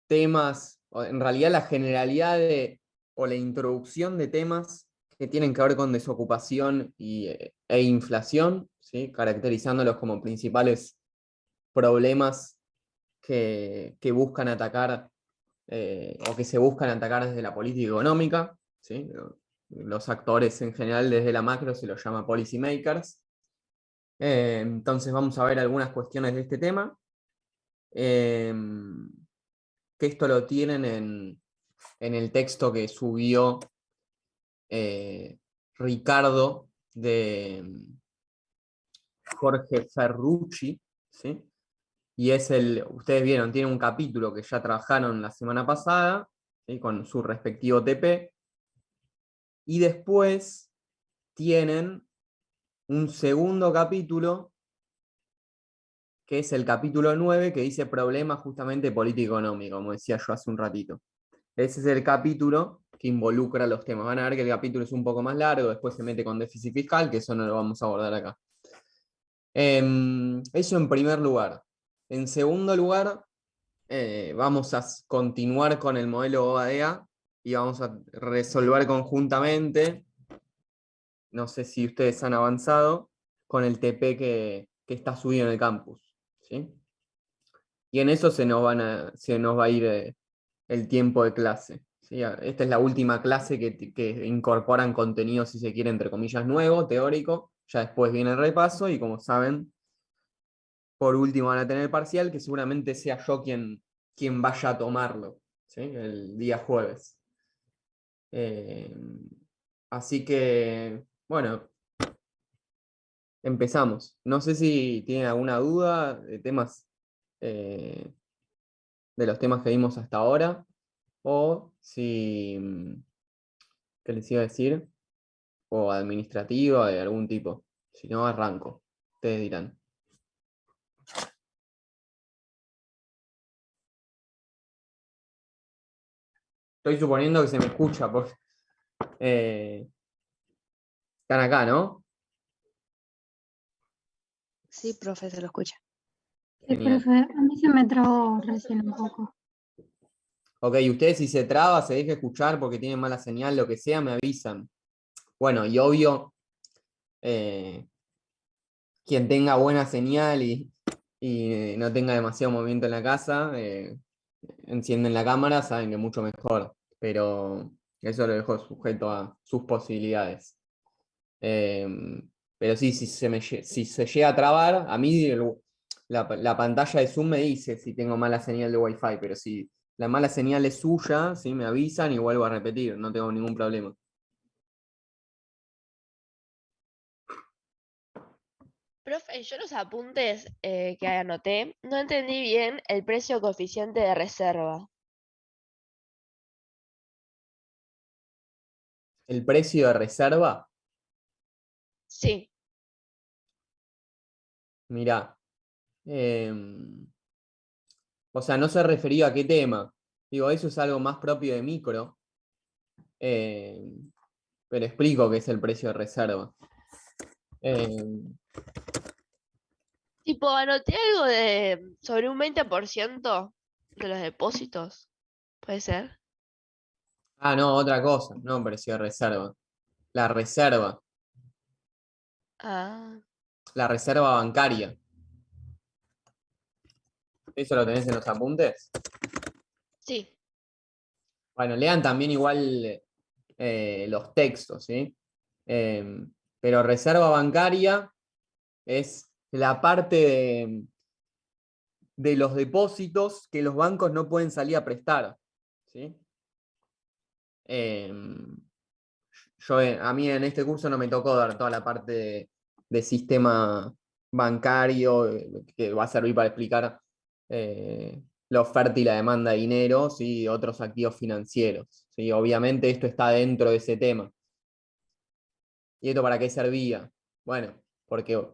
temas, o en realidad la generalidad o la introducción de temas que tienen que ver con desocupación e inflación, ¿sí? Caracterizándolos como principales problemas que buscan atacar o que se buscan atacar desde la política económica, ¿sí? Los actores en general desde la macro se los llama policy makers. Entonces vamos a ver algunas cuestiones de este tema. Que esto lo tienen en el texto que subió Ricardo de Jorge Ferrucci, ¿sí? Y ustedes vieron, tiene un capítulo que ya trabajaron la semana pasada, ¿sí? Con su respectivo TP, y después tienen un segundo capítulo, que es el capítulo 9, que dice problemas justamente político-económico, como decía yo hace un ratito. Ese es el capítulo que involucra los temas. Van a ver que el capítulo es un poco más largo, después se mete con déficit fiscal, que eso no lo vamos a abordar acá. Eso en primer lugar. En segundo lugar, vamos a continuar con el modelo OADA y vamos a resolver conjuntamente, no sé si ustedes han avanzado, con el TP que está subido en el campus, ¿sí? Y en eso se nos va a ir el tiempo de clase, ¿sí? Esta es la última clase que incorporan contenido, si se quiere, entre comillas, nuevo, teórico. Ya después viene el repaso y, como saben, por último van a tener el parcial, que seguramente sea yo quien vaya a tomarlo, ¿sí? El día jueves. Eh, Así que, bueno, empezamos. No sé si tienen alguna duda de temas, de los temas que vimos hasta ahora, o si, ¿qué les iba a decir? O administrativa de algún tipo. Si no, arranco. Ustedes dirán. Estoy suponiendo que se me escucha, eh, están acá, ¿no? Sí, profe, se lo escucha. Sí, Genial. profe, a mí se me trabó recién un poco. Ok, ustedes si se traba, se deja escuchar porque tienen mala señal, lo que sea, me avisan. Bueno, y obvio, eh, quien tenga buena señal y no tenga demasiado movimiento en la casa, encienden la cámara, saben que mucho mejor. Pero eso lo dejo sujeto a sus posibilidades. Eh, pero sí, si se llega a trabar, a mí la pantalla de Zoom me dice si tengo mala señal de Wi-Fi, pero si la mala señal es suya, ¿sí? Me avisan y vuelvo a repetir, no tengo ningún problema. Profe, yo los apuntes que anoté, no entendí bien el precio coeficiente de reserva. El precio de reserva, Sí. mirá, o sea, no se referido a qué tema. Digo, eso es algo más propio de micro, eh, pero explico qué es el precio de reserva. Eh, Tipo, anoté algo de sobre un 20% de los depósitos. ¿Puede ser? no, otra cosa, no precio de reserva. La reserva, Ah, la reserva bancaria. ¿Eso lo tenés en los apuntes? sí. Bueno, lean también igual los textos, ¿sí? Pero reserva bancaria es la parte de los depósitos que los bancos no pueden salir a prestar, ¿sí? A mí en este curso no me tocó dar toda la parte de sistema bancario, que va a servir para explicar la oferta y la demanda de dinero, ¿sí? Otros activos financieros, ¿sí? Obviamente esto está dentro de ese tema. ¿Y esto para qué servía? Bueno, porque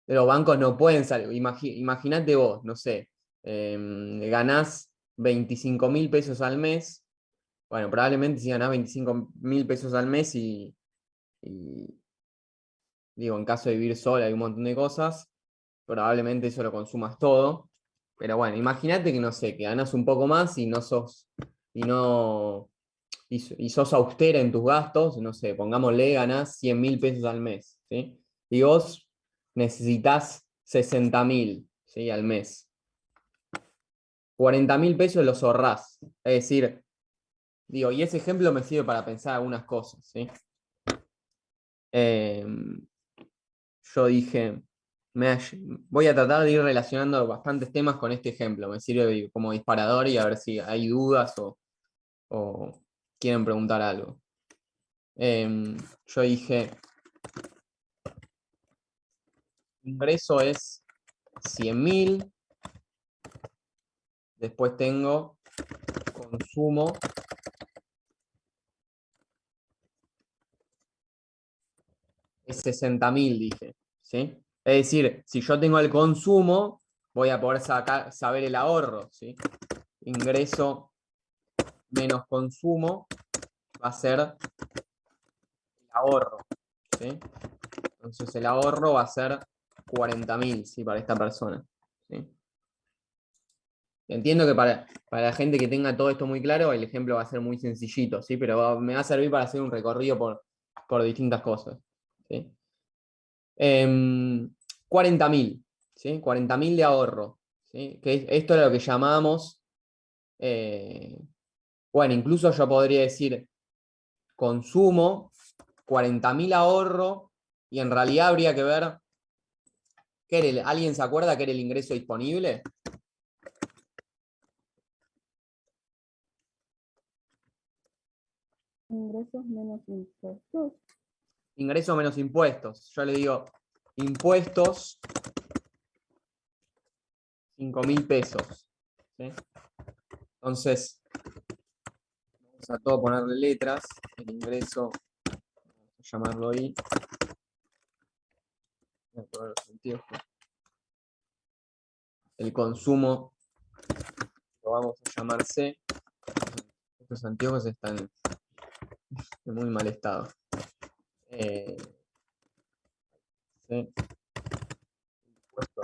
los bancos no pueden salir. Imagínate vos, no sé, ganás 25.000 pesos al mes. Bueno, probablemente si ganás 25.000 pesos al mes y, digo, en caso de vivir sola hay un montón de cosas, probablemente eso lo consumas todo. Pero bueno, imagínate que no sé, que ganas un poco más y no sos, y no, y sos austera en tus gastos, no sé, pongámosle, ganás 100.000 pesos al mes, ¿sí? Y vos necesitas 60.000, ¿sí? Al mes. 40.000 pesos los ahorrás. Es decir, digo, y ese ejemplo me sirve para pensar algunas cosas, ¿sí? Yo dije, voy a tratar de ir relacionando bastantes temas con este ejemplo. Me sirve como disparador y a ver si hay dudas o quieren preguntar algo. Yo dije, ingreso es 100.000, después tengo consumo es 60.000, dije, ¿sí? Es decir, si yo tengo el consumo, voy a poder saber el ahorro, ¿sí? Ingreso menos consumo va a ser el ahorro, ¿sí? Entonces el ahorro va a ser 40.000, ¿sí? Para esta persona, ¿sí? Entiendo que para la gente que tenga todo esto muy claro, el ejemplo va a ser muy sencillito, ¿sí? Pero me va a servir para hacer un recorrido por distintas cosas, ¿sí? 40.000, ¿sí? 40.000 de ahorro, ¿sí? Que esto es lo que llamamos, bueno, incluso yo podría decir consumo, 40.000 ahorro, y en realidad habría que ver, ¿alguien se acuerda que era el ingreso disponible? Ingresos menos impuestos. Ingreso menos impuestos. Yo le digo, impuestos, 5.000 pesos, ¿sí? Entonces, vamos a todo ponerle letras. El ingreso, vamos a llamarlo I. Voy a poner los anteojos. El consumo lo vamos a llamar C. Estos anteojos están en muy mal estado. C. Impuestos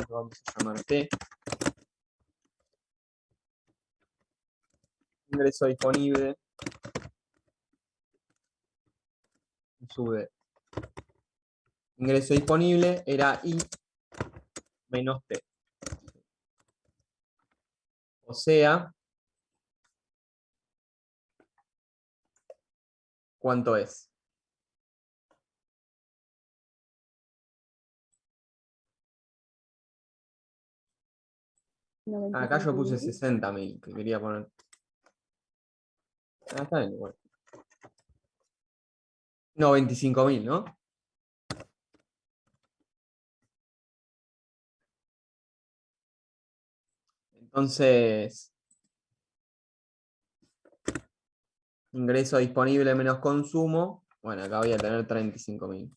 lo vamos a llamar T. Ingreso disponible sube. Ingreso disponible era I menos T. O sea, ¿cuánto es? Acá yo puse 60.000, que quería poner. Ah, está bien, igual. No, 25.000, ¿no? Entonces, ingreso disponible menos consumo. Bueno, acá voy a tener 35.000.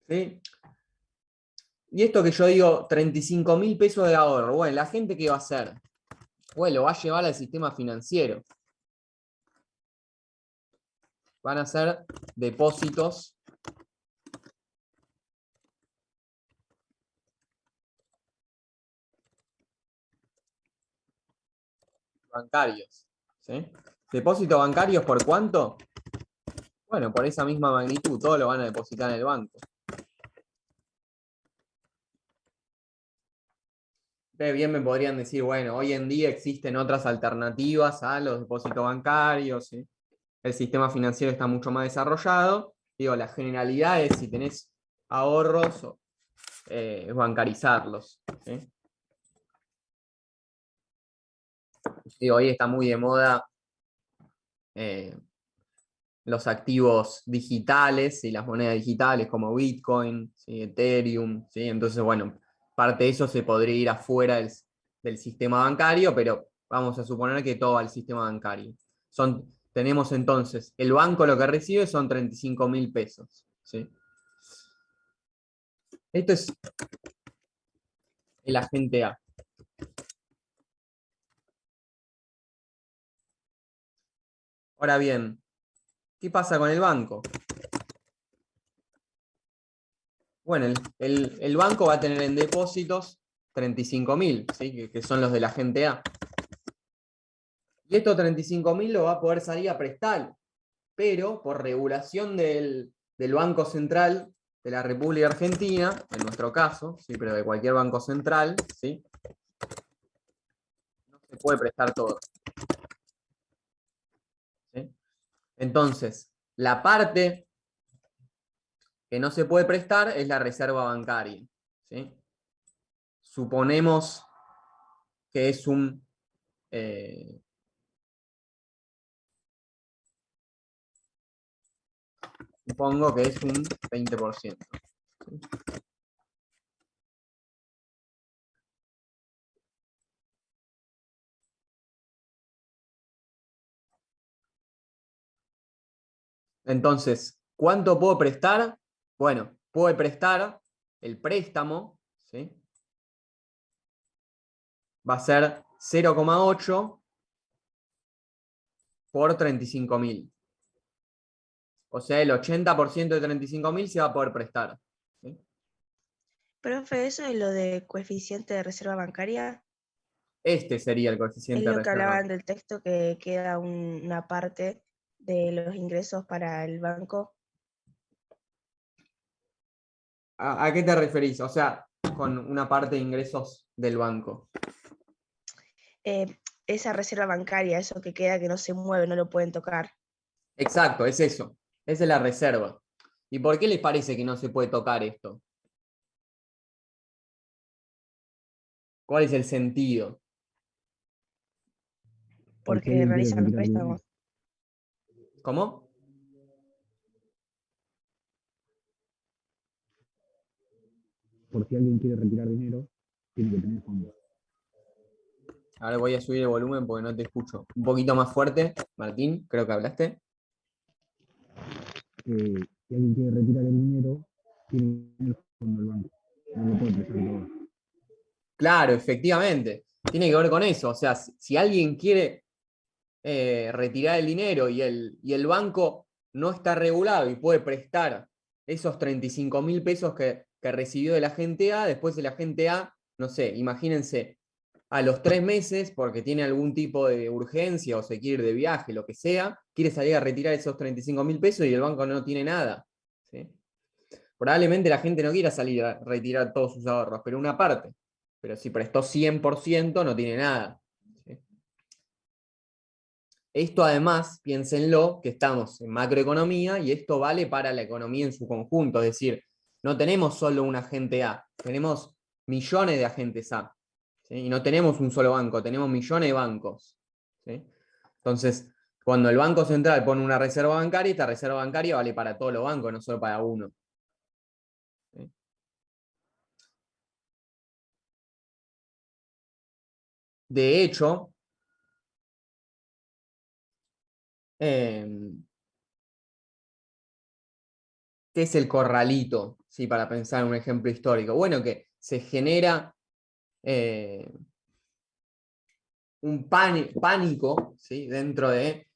¿Sí? Y esto que yo digo, 35.000 pesos de ahorro. Bueno, ¿la gente qué va a hacer? Bueno, lo va a llevar al sistema financiero. Van a hacer depósitos bancarios. ¿Sí? ¿Depósitos bancarios por cuánto? Bueno, por esa misma magnitud, todo lo van a depositar en el banco. Ustedes bien me podrían decir, bueno, hoy en día existen otras alternativas a los depósitos bancarios, ¿sí? El sistema financiero está mucho más desarrollado. Digo, la generalidad es si tenés ahorros, es bancarizarlos, ¿sí? Digo, hoy está muy de moda los activos digitales y las monedas digitales como Bitcoin, ¿sí? Ethereum, ¿sí? Entonces, bueno, parte de eso se podría ir afuera del sistema bancario, pero vamos a suponer que todo al sistema bancario. Tenemos entonces, el banco lo que recibe son 35.000 pesos, ¿sí? Esto es el agente A. Ahora bien, ¿qué pasa con el banco? Bueno, el banco va a tener en depósitos 35.000, ¿sí? que son los del agente A. Y estos 35.000 lo va a poder salir a prestar, pero por regulación del Banco Central de la República Argentina, en nuestro caso, ¿sí? Pero de cualquier banco central, ¿sí? No se puede prestar todo. ¿Sí? Entonces, la parte que no se puede prestar es la reserva bancaria. ¿Sí? Suponemos que es un... supongo que es un 20%. ¿Sí? Entonces, ¿cuánto puedo prestar? Bueno, puedo prestar el préstamo, ¿sí? Va a ser 0,8 por 35.000. O sea, el 80% de 35.000 se va a poder prestar. ¿Sí? Profe, eso es lo de coeficiente de reserva bancaria. Este sería el Es coeficiente de lo que reserva. hablaban del texto que queda una parte de los ingresos para el banco. ¿A qué te referís? O sea, con una parte de ingresos del banco. Esa reserva bancaria, eso que queda que no se mueve, no lo pueden tocar. Exacto, es eso. Esa es la reserva. ¿Y por qué les parece que no se puede tocar esto? ¿Cuál es el sentido? Porque realizan los préstamos. ¿Cómo? Por si alguien quiere retirar dinero, tiene que tener fondos. Ahora voy a subir el volumen porque no te escucho. Un poquito más fuerte, Martín, creo que hablaste. Si alguien quiere retirar el dinero, tiene que tener fondo del banco. No lo puede prestar todo. Claro, efectivamente. Tiene que ver con eso. O sea, si alguien quiere retirar el dinero y el banco no está regulado y puede prestar esos 35.000 pesos que recibió del agente A, después el agente A, no sé, imagínense, a los 3 meses, porque tiene algún tipo de urgencia o se quiere ir de viaje, lo que sea, quiere salir a retirar esos 35.000 pesos y el banco no tiene nada. ¿Sí? Probablemente la gente no quiera salir a retirar todos sus ahorros, pero una parte. Pero si prestó 100%, no tiene nada. ¿Sí? Esto además, piénsenlo, que estamos en macroeconomía y esto vale para la economía en su conjunto. Es decir, no tenemos solo un agente A, tenemos millones de agentes A. ¿Sí? Y no tenemos un solo banco, tenemos millones de bancos. ¿Sí? Entonces, cuando el Banco Central pone una reserva bancaria, esta reserva bancaria vale para todos los bancos, no solo para uno. ¿Sí? De hecho, ¿qué es el corralito? ¿Sí? Para pensar en un ejemplo histórico. Bueno, que se genera un pánico, ¿sí? Dentro de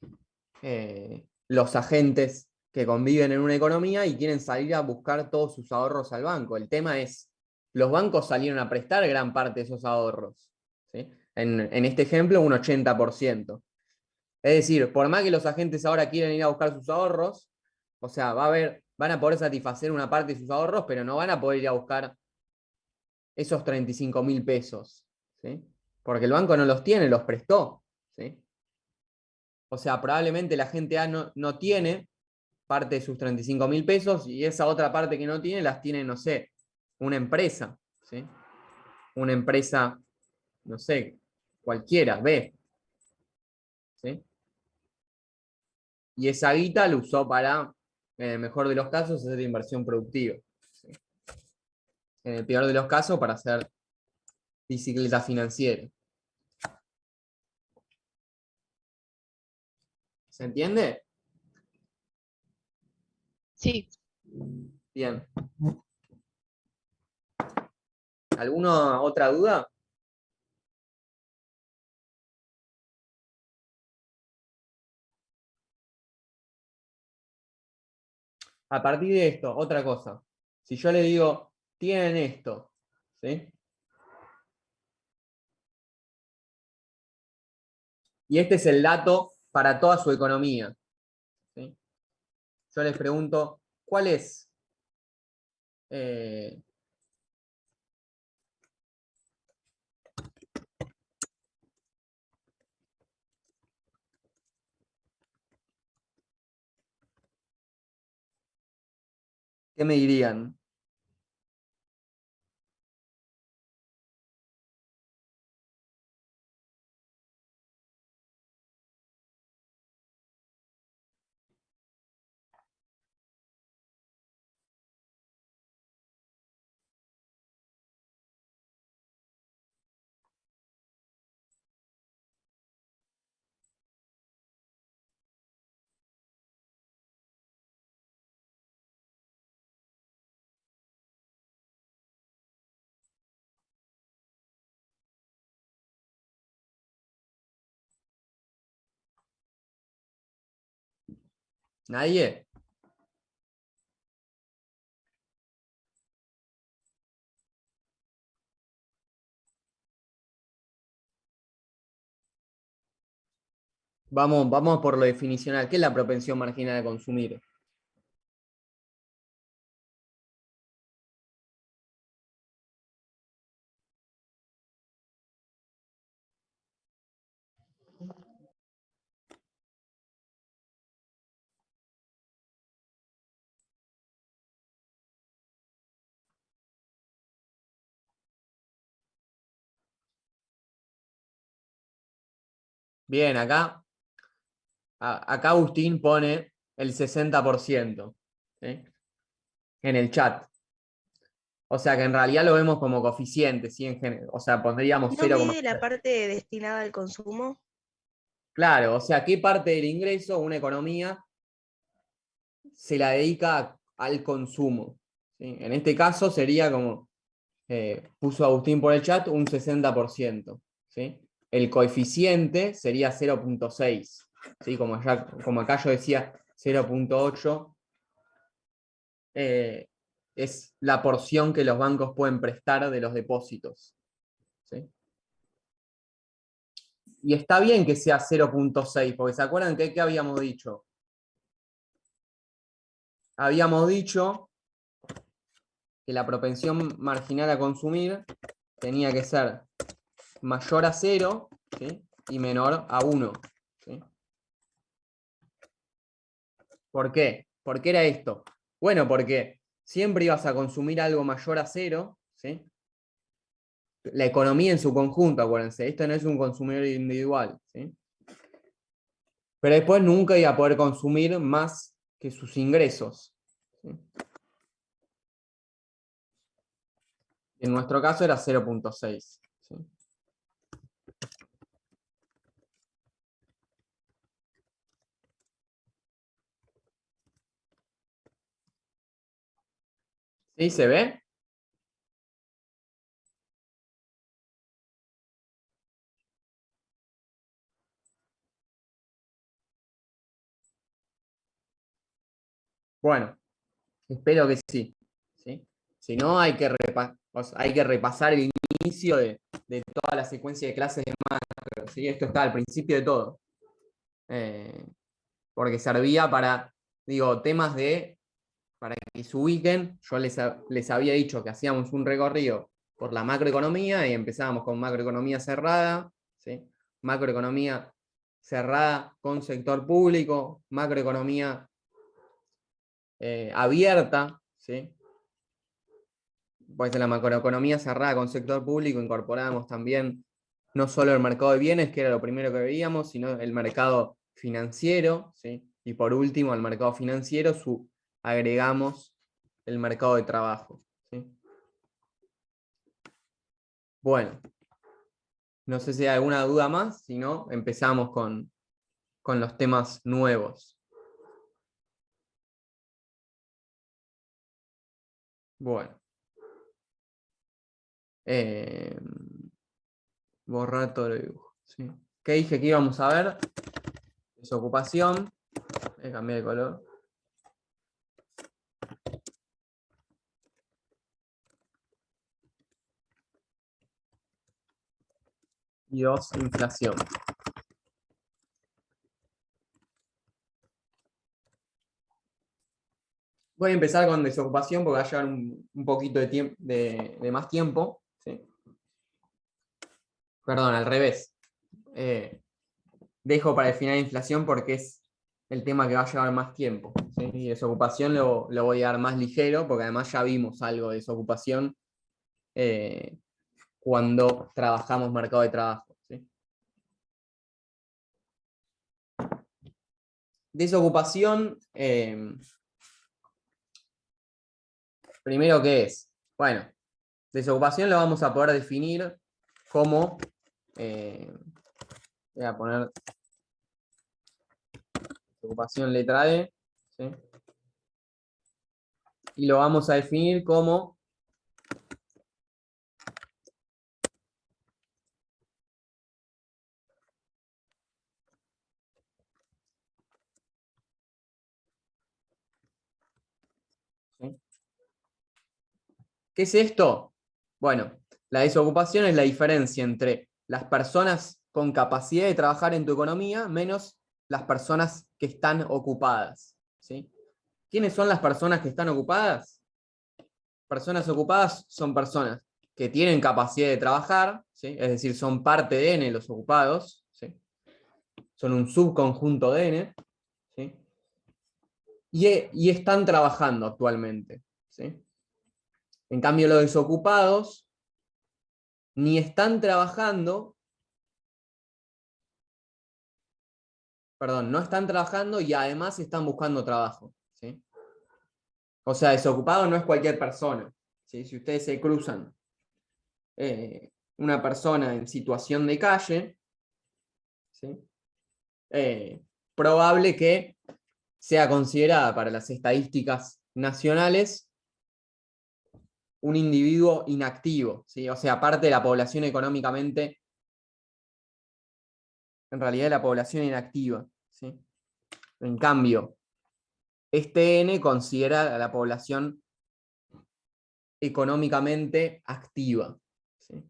los agentes que conviven en una economía y quieren salir a buscar todos sus ahorros al banco. El tema es, los bancos salieron a prestar gran parte de esos ahorros. ¿Sí? En este ejemplo, un 80%. Es decir, por más que los agentes ahora quieran ir a buscar sus ahorros, o sea, van a poder satisfacer una parte de sus ahorros, pero no van a poder ir a buscar esos 35.000 pesos. ¿Sí? Porque el banco no los tiene, los prestó. ¿Sí? O sea, probablemente la gente A no tiene parte de sus 35.000 pesos y esa otra parte que no tiene las tiene, no sé, una empresa. ¿Sí? Una empresa, no sé, cualquiera, B. ¿Sí? Y esa guita la usó para, en el mejor de los casos, hacer inversión productiva. ¿Sí? En el peor de los casos, para hacer bicicleta financiera. ¿Se entiende? Sí. Bien. ¿Alguna otra duda? A partir de esto, otra cosa. Si yo le digo, tienen esto, ¿sí? Y este es el dato para toda su economía, ¿sí? Yo les pregunto, ¿cuál es? ¿Qué me dirían? ¿Nadie? Vamos por lo definicional. ¿Qué es la propensión marginal a consumir? Bien, acá Agustín pone el 60%, ¿sí? En el chat. O sea que en realidad lo vemos como coeficiente, ¿sí? O sea, pondríamos ¿No 0, mide la parte destinada al consumo? claro, o sea, ¿qué parte del ingreso una economía se la dedica al consumo? ¿Sí? En este caso sería como puso Agustín por el chat, un 60%. ¿Sí? El coeficiente sería 0,6. ¿Sí? Como acá yo decía 0,8, es la porción que los bancos pueden prestar de los depósitos. ¿Sí? Y está bien que sea 0,6, porque ¿se acuerdan qué habíamos dicho? Habíamos dicho que la propensión marginal a consumir tenía que ser mayor a 0, ¿sí? Y menor a 1. ¿Sí? ¿Por qué? ¿Por qué era esto? Bueno, porque siempre ibas a consumir algo mayor a 0, ¿sí? La economía en su conjunto, acuérdense, esto no es un consumidor individual, ¿sí? Pero después nunca iba a poder consumir más que sus ingresos, ¿sí? En nuestro caso era 0,6. ¿Sí? ¿Sí? ¿Se ve? Bueno, espero que sí. ¿Sí? Si no, hay que repasar el inicio de toda la secuencia de clases de macro, ¿sí? Esto está al principio de todo. Porque servía para, digo, temas para que se ubiquen. Yo les había dicho que hacíamos un recorrido por la macroeconomía y empezábamos con macroeconomía cerrada, ¿sí? Macroeconomía cerrada con sector público, macroeconomía abierta, ¿sí? Pues en la macroeconomía cerrada con sector público incorporábamos también no solo el mercado de bienes, que era lo primero que veíamos, sino el mercado financiero, ¿sí? Y por último, al mercado financiero agregamos el mercado de trabajo, ¿sí? Bueno, no sé si hay alguna duda más, si no, empezamos con los temas nuevos. Bueno. Eh, borrar todo el dibujo. ¿Sí? ¿Qué dije que íbamos a ver? Desocupación. Voy a cambiar de color. Y 2, inflación. Voy a empezar con desocupación porque va a llevar un poquito de, de más tiempo. ¿Sí? Perdón, al revés. Dejo para el final inflación porque es el tema que va a llevar más tiempo. ¿Sí? Y desocupación lo voy a dar más ligero porque además ya vimos algo de desocupación cuando trabajamos mercado de trabajo. ¿Sí? Desocupación, primero, ¿qué es? Bueno, desocupación lo vamos a poder definir como, voy a poner desocupación letra E, ¿sí? Y lo vamos a definir como ¿sí? ¿Qué es esto? Bueno, la desocupación es la diferencia entre las personas con capacidad de trabajar en tu economía menos las personas que están ocupadas. ¿Sí? ¿Quiénes son las personas que están ocupadas? Personas ocupadas son personas que tienen capacidad de trabajar, ¿sí? Es decir, son parte de N los ocupados, ¿sí? Son un subconjunto de N, ¿sí? Y están trabajando actualmente. ¿Sí? En cambio, los desocupados ni están trabajando, perdón, no están trabajando y además están buscando trabajo. ¿Sí? O sea, desocupado no es cualquier persona. ¿Sí? Si ustedes se cruzan una persona en situación de calle, ¿sí? Probable que sea considerada para las estadísticas nacionales un individuo inactivo, ¿sí? O sea, parte de la población económicamente, en realidad la población inactiva. ¿Sí? En cambio, este N considera a la población económicamente activa. ¿Sí?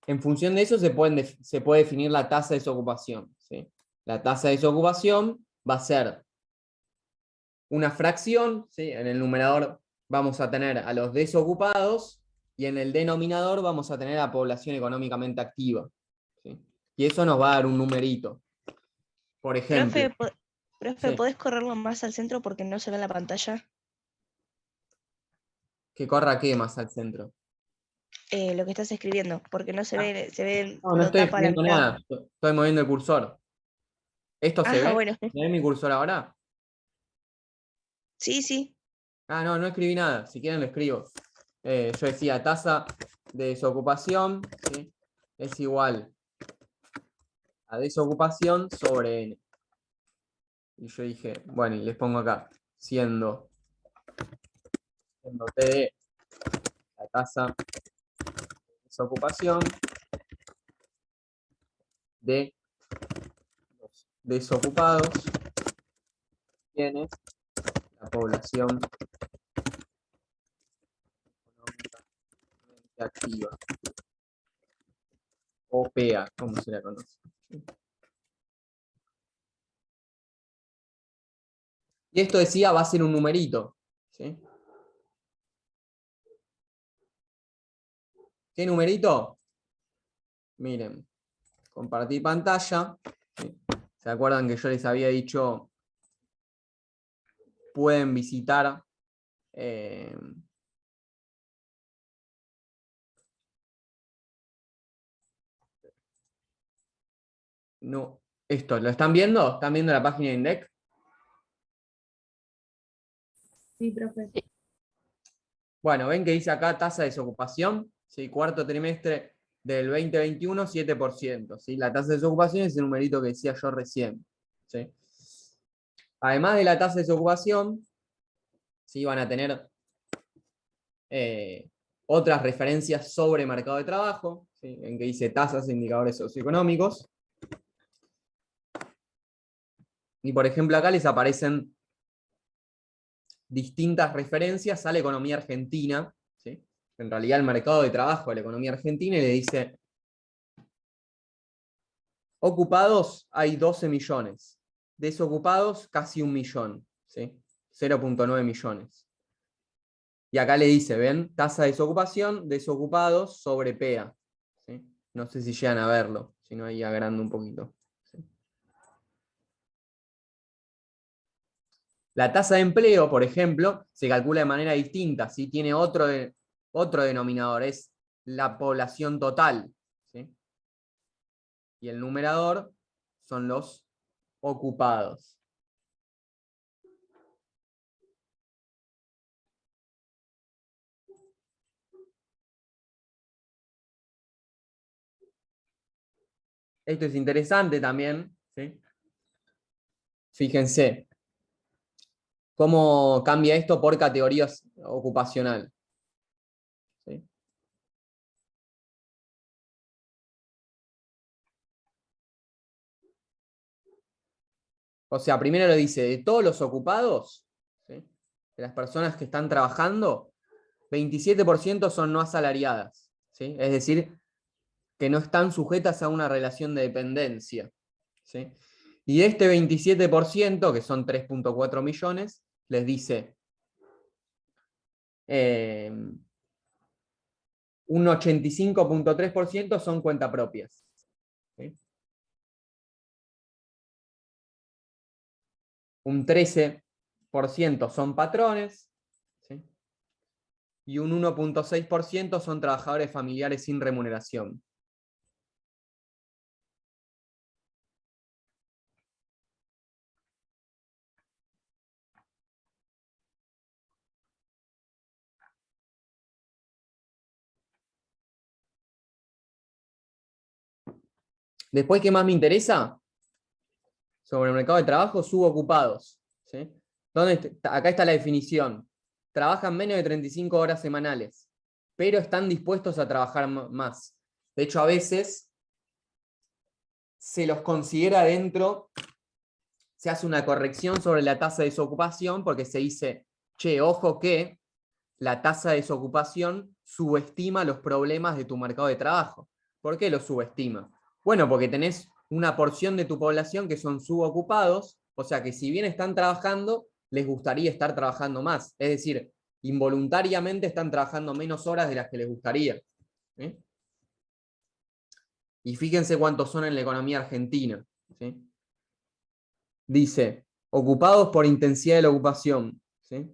En función de eso se puede definir la tasa de desocupación. ¿Sí? La tasa de desocupación va a ser una fracción, ¿sí? En el numerador vamos a tener a los desocupados y en el denominador vamos a tener a población económicamente activa. ¿Sí? Y eso nos va a dar un numerito. Por ejemplo. Profe, Sí. ¿podés correrlo más al centro porque no se ve en la pantalla? ¿Que corra qué más al centro? Lo que estás escribiendo, porque no se ve, No, no lo estoy tapa la escribiendo mitad. nada. Estoy moviendo el cursor. ¿Esto se ve? Bueno, ¿Se ve mi cursor ahora? sí, sí. Ah, no escribí nada. Si quieren lo escribo. Yo decía tasa de desocupación, ¿sí? Es igual a desocupación sobre N. Y yo dije, bueno, y les pongo acá, siendo TD la tasa de desocupación de los desocupados, quienes la población económicamente activa, o PEA, como se la conoce. Y esto decía, va a ser un numerito. ¿Sí? ¿Qué numerito? Miren, compartir pantalla. ¿Sí? ¿Se acuerdan que yo les había dicho, pueden visitar no, esto, ¿lo están viendo? ¿Están viendo la página de INDEC? Sí, profe. Bueno, ven que dice acá tasa de desocupación, ¿sí? Cuarto trimestre del 2021, 7%. ¿Sí? La tasa de desocupación es el numerito que decía yo recién. ¿Sí? Además de la tasa de desocupación, ¿sí? Van a tener otras referencias sobre mercado de trabajo, ¿sí? En que dice tasas e indicadores socioeconómicos. Y por ejemplo acá les aparecen distintas referencias a la economía argentina, ¿sí? En realidad el mercado de trabajo de la economía argentina, y le dice, ocupados hay 12 millones, desocupados casi 1 millón, ¿sí? 0,9 millones. Y acá le dice, ¿ven? Tasa de desocupación, desocupados sobre PEA, ¿sí? No sé si llegan a verlo, si no ahí agrando un poquito. ¿Sí? La tasa de empleo, por ejemplo, se calcula de manera distinta, ¿sí? Tiene otro denominador, es la población total, ¿sí? Y el numerador son los ocupados. Esto es interesante también, ¿sí? Fíjense cómo cambia esto por categorías ocupacional, ¿sí? O sea, primero lo dice, de todos los ocupados, ¿sí? De las personas que están trabajando, 27% son no asalariadas, ¿sí? Es decir, que no están sujetas a una relación de dependencia, ¿sí? Y de este 27%, que son 3,4 millones, les dice un 85,3% son cuentapropias, ¿sí? Un 13% son patrones, ¿sí? Y un 1,6% son trabajadores familiares sin remuneración. Después, ¿qué más me interesa? Sobre el mercado de trabajo, subocupados, ¿sí? Acá está la definición. Trabajan menos de 35 horas semanales, pero están dispuestos a trabajar más. De hecho, a veces se los considera dentro, se hace una corrección sobre la tasa de desocupación porque se dice, che, ojo que la tasa de desocupación subestima los problemas de tu mercado de trabajo. ¿Por qué lo subestima? Bueno, porque tenés una porción de tu población que son subocupados, o sea que si bien están trabajando, les gustaría estar trabajando más. Es decir, involuntariamente están trabajando menos horas de las que les gustaría. ¿Sí? Y fíjense cuántos son en la economía argentina. ¿Sí? Dice, ocupados por intensidad de la ocupación. ¿Sí?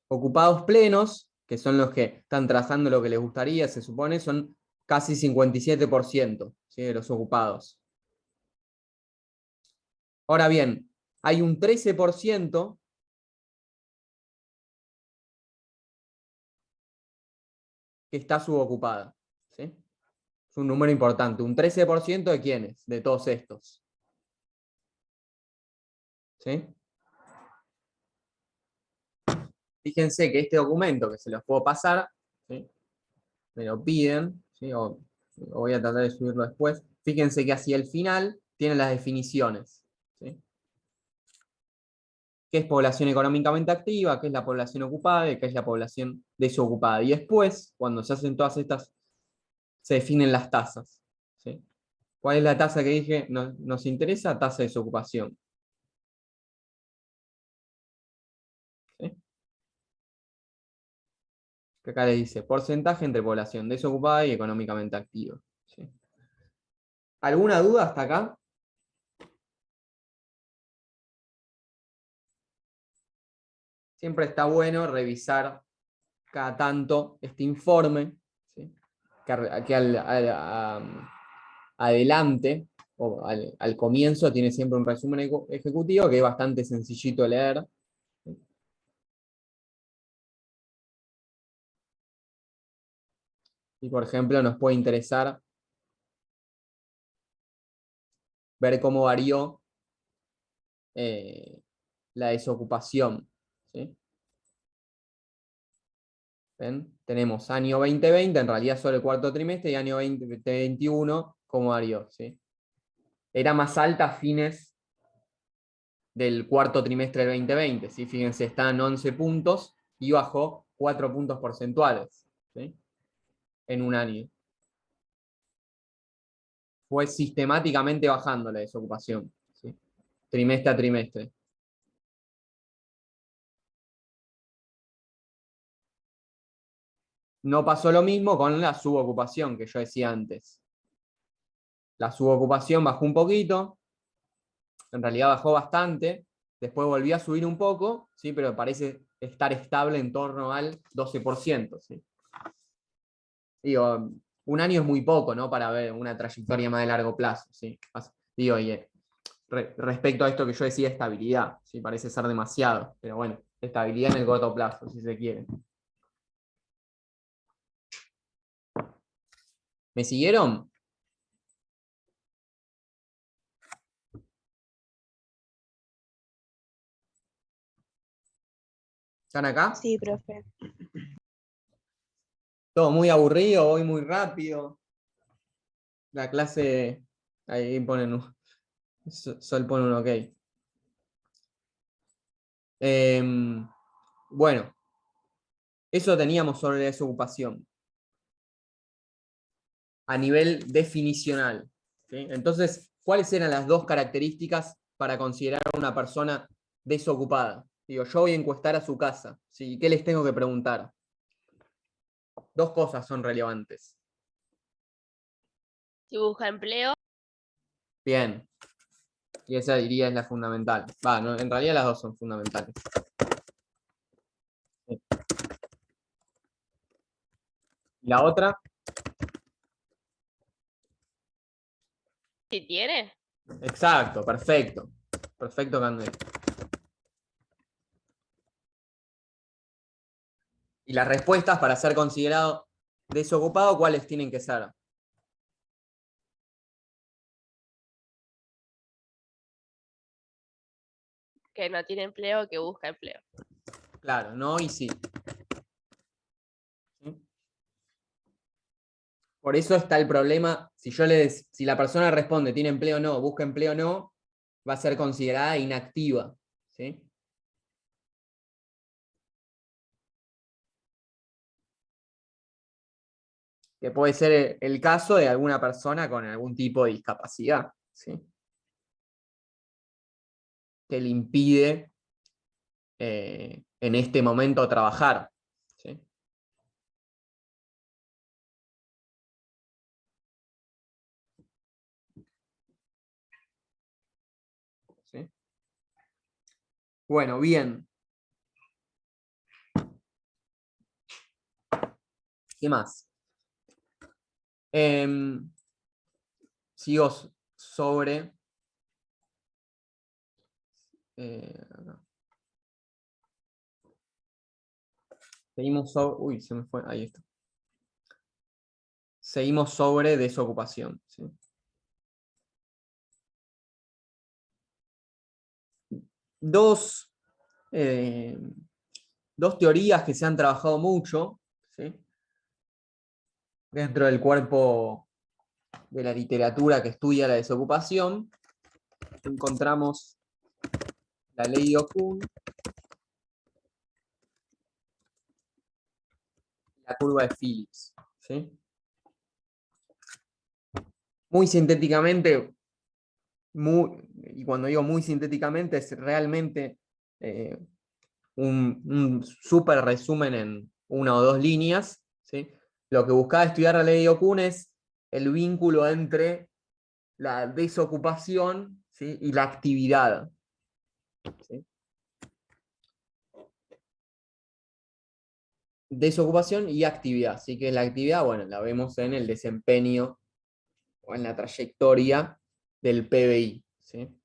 Ocupados plenos, que son los que están trabajando lo que les gustaría, se supone, son casi 57%, ¿sí? De los ocupados. Ahora bien, hay un 13% que está subocupada, ¿sí? Es un número importante. ¿Un 13% de quiénes? De todos estos, ¿sí? Fíjense que este documento, que se los puedo pasar, ¿sí? Me lo piden, ¿sí? O voy a tratar de subirlo después. Fíjense que hacia el final tiene las definiciones, ¿sí? Qué es población económicamente activa, qué es la población ocupada y qué es la población desocupada. Y después, cuando se hacen todas estas, se definen las tasas, ¿sí? ¿Cuál es la tasa que dije? Nos interesa, tasa de desocupación, ¿sí? Que acá le dice porcentaje entre población desocupada y económicamente activa, ¿sí? ¿Alguna duda hasta acá? Siempre está bueno revisar cada tanto este informe, ¿sí? Que adelante o al comienzo tiene siempre un resumen ejecutivo que es bastante sencillito de leer. Y por ejemplo nos puede interesar ver cómo varió la desocupación. ¿Sí? ¿Ven? Tenemos año 2020, en realidad solo el cuarto trimestre, y año 2021 como varió. ¿Sí? Era más alta a fines del cuarto trimestre del 2020. ¿Sí? Fíjense, están 11 puntos y bajó 4 puntos porcentuales. ¿Sí? En un año. Fue sistemáticamente bajando la desocupación. ¿Sí? Trimestre a trimestre. No pasó lo mismo con la subocupación que yo decía antes. La subocupación bajó un poquito, en realidad bajó bastante, después volvió a subir un poco, ¿sí? Pero parece estar estable en torno al 12%. ¿Sí? Digo, un año es muy poco, ¿no? Para ver una trayectoria más de largo plazo. ¿Sí? Digo, respecto a esto que yo decía, estabilidad, ¿sí? Parece ser demasiado, pero bueno, estabilidad en el corto plazo, si se quiere. ¿Me siguieron? ¿Están acá? Sí, profe. Todo muy aburrido, voy muy rápido. La clase, ahí ponen, Sol pone un ok. Bueno, eso teníamos sobre la desocupación. A nivel definicional. ¿Sí? Entonces, ¿cuáles eran las dos características para considerar a una persona desocupada? Digo, yo voy a encuestar a su casa. ¿Sí? ¿Qué les tengo que preguntar? Dos cosas son relevantes. Si busca empleo, Bien. Y esa diría es la fundamental. No, en realidad las dos son fundamentales. Sí. La otra, si tiene, exacto, perfecto. Perfecto, Candel. Y las respuestas para ser considerado desocupado, ¿cuáles tienen que ser? que no tiene empleo, que busca empleo. Claro, no y sí. ¿Sí? Por eso está el problema, si la persona responde tiene empleo o no, busca empleo o no, va a ser considerada inactiva. ¿Sí? Que puede ser el caso de alguna persona con algún tipo de discapacidad. ¿Sí? Que le impide en este momento trabajar. ¿Sí? ¿Sí? Bueno, bien. ¿Qué más? Sigo sobre... acá. Seguimos sobre... Uy, se me fue. Ahí está. Seguimos sobre desocupación. ¿Sí? Dos teorías que se han trabajado mucho, ¿sí? Dentro del cuerpo de la literatura que estudia la desocupación. Encontramos la ley de Okun, la curva de Phillips. ¿Sí? Muy sintéticamente, y cuando digo muy sintéticamente, es realmente un súper resumen en una o dos líneas. ¿Sí? Lo que buscaba estudiar la ley de Okun es el vínculo entre la desocupación, ¿sí? Y la actividad. ¿Sí? Desocupación y actividad. Así que la actividad, bueno, la vemos en el desempeño o en la trayectoria del PBI. ¿Sí?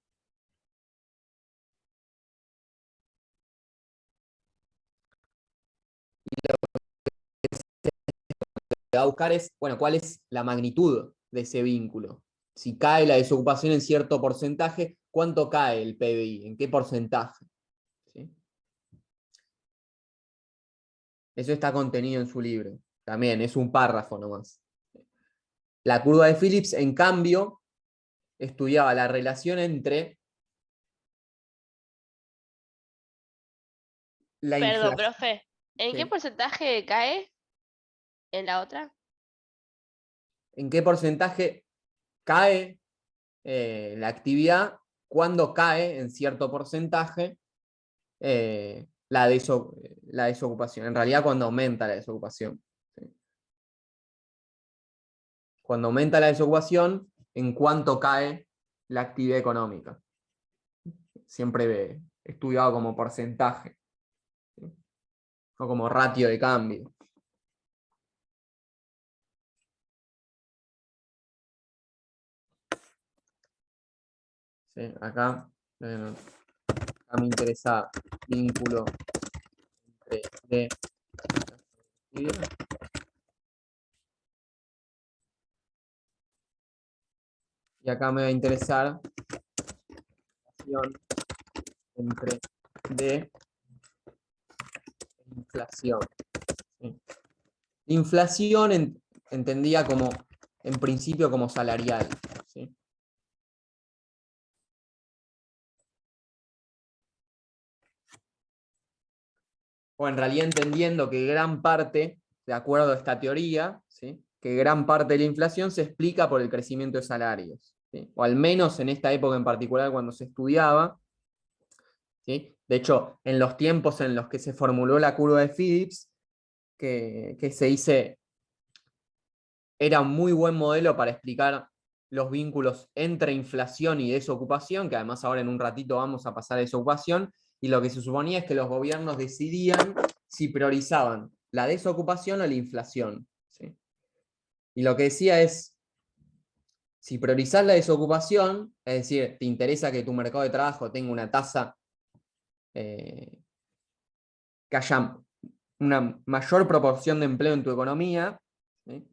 Que va a buscar es, bueno, cuál es la magnitud de ese vínculo. Si cae la desocupación en cierto porcentaje, ¿cuánto cae el PBI? ¿En qué porcentaje? Eso está contenido en su libro. También es un párrafo nomás. La curva de Phillips, en cambio, estudiaba la relación entre la Perdón, inflación. profe. ¿En qué Sí. porcentaje cae en la otra? ¿En qué porcentaje cae la actividad cuando cae en cierto porcentaje la desocupación? En realidad, cuando aumenta la desocupación. ¿Sí? Cuando aumenta la desocupación, ¿en cuánto cae la actividad económica? Siempre estudiado como porcentaje, ¿sí? O como ratio de cambio. ¿Sí? Acá me interesa vínculo entre D y actividad. Y acá me va a interesar la relación entre D e inflación. ¿Sí? Inflación entendía como, en principio, como salarial. ¿Sí? O en realidad entendiendo que gran parte, de acuerdo a esta teoría, ¿sí?, que gran parte de la inflación se explica por el crecimiento de salarios. ¿Sí? O al menos en esta época en particular cuando se estudiaba. ¿Sí? De hecho, en los tiempos en los que se formuló la curva de Phillips, que se dice era un muy buen modelo para explicar los vínculos entre inflación y desocupación, que además ahora en un ratito vamos a pasar a desocupación, y lo que se suponía es que los gobiernos decidían si priorizaban la desocupación o la inflación. ¿Sí? Y lo que decía es, si priorizás la desocupación, es decir, te interesa que tu mercado de trabajo tenga una tasa, que haya una mayor proporción de empleo en tu economía, ¿sí?,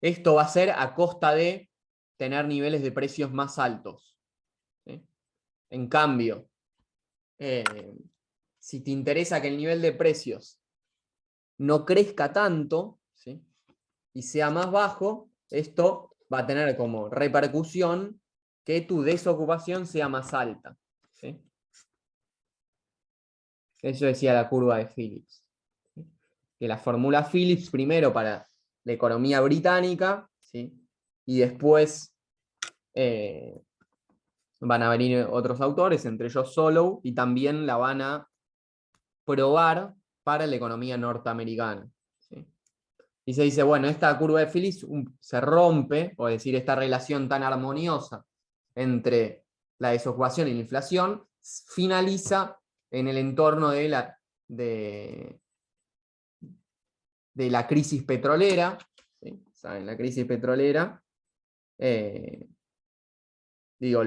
esto va a ser a costa de tener niveles de precios más altos. ¿Sí? En cambio, si te interesa que el nivel de precios no crezca tanto, ¿sí?, y sea más bajo, esto va a tener como repercusión que tu desocupación sea más alta. ¿Sí? Eso decía la curva de Phillips. ¿Sí? Que la fórmula Phillips primero para la economía británica, ¿sí?, y después van a venir otros autores, entre ellos Solow, y también la van a probar para la economía norteamericana. ¿Sí? Y se dice, bueno, esta curva de Phillips se rompe, o decir, esta relación tan armoniosa entre la desocupación y la inflación, finaliza en el entorno de la crisis petrolera. ¿Sí? ¿Saben? La crisis petrolera. El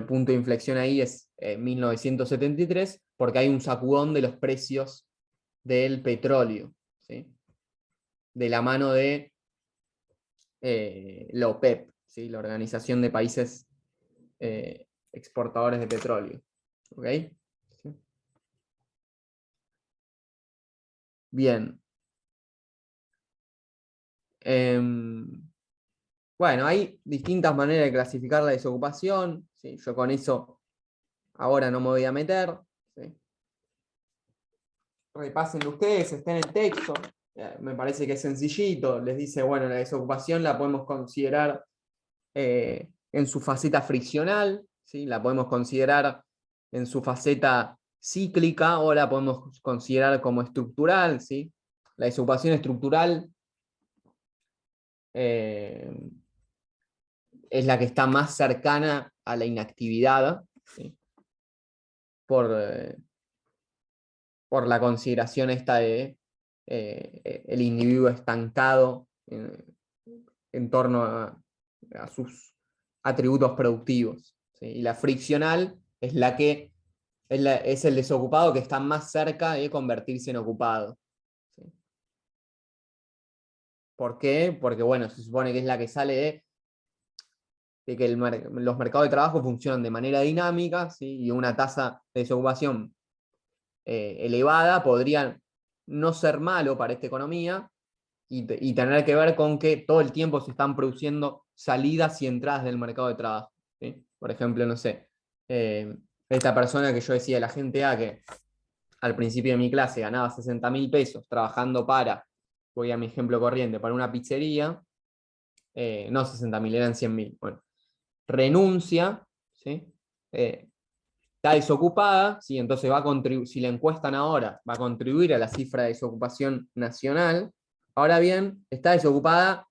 punto de inflexión ahí es 1973, porque hay un sacudón de los precios del petróleo, ¿sí?, de la mano de la OPEP, ¿sí?, la Organización de Países Exportadores de Petróleo. ¿Ok? ¿Sí? Bien. Bueno, hay distintas maneras de clasificar la desocupación. ¿Sí? Yo con eso ahora no me voy a meter. ¿Sí? Repásenlo ustedes, está en el texto. Me parece que es sencillito. Les dice, bueno, la desocupación la podemos considerar en su faceta friccional, ¿sí? La podemos considerar en su faceta cíclica o la podemos considerar como estructural. ¿Sí? La desocupación estructural es la que está más cercana a la inactividad, ¿sí?, por la consideración esta de el individuo estancado en torno a sus atributos productivos. ¿Sí? Y la friccional es la que es el desocupado que está más cerca de convertirse en ocupado. ¿Sí? ¿Por qué? Porque, bueno, se supone que es la que sale de que los mercados de trabajo funcionan de manera dinámica, ¿sí?, y una tasa de desocupación elevada podría no ser malo para esta economía y tener que ver con que todo el tiempo se están produciendo salidas y entradas del mercado de trabajo, ¿sí? Por ejemplo, no sé, esta persona que yo decía, la gente A, que al principio de mi clase ganaba 60.000 pesos trabajando para, voy a mi ejemplo corriente, para una pizzería, no 60.000, eran 100.000. Bueno, renuncia, ¿sí? Está desocupada, ¿sí? Entonces va a contribuir, si la encuestan ahora, va a contribuir a la cifra de desocupación nacional. Ahora bien, está desocupada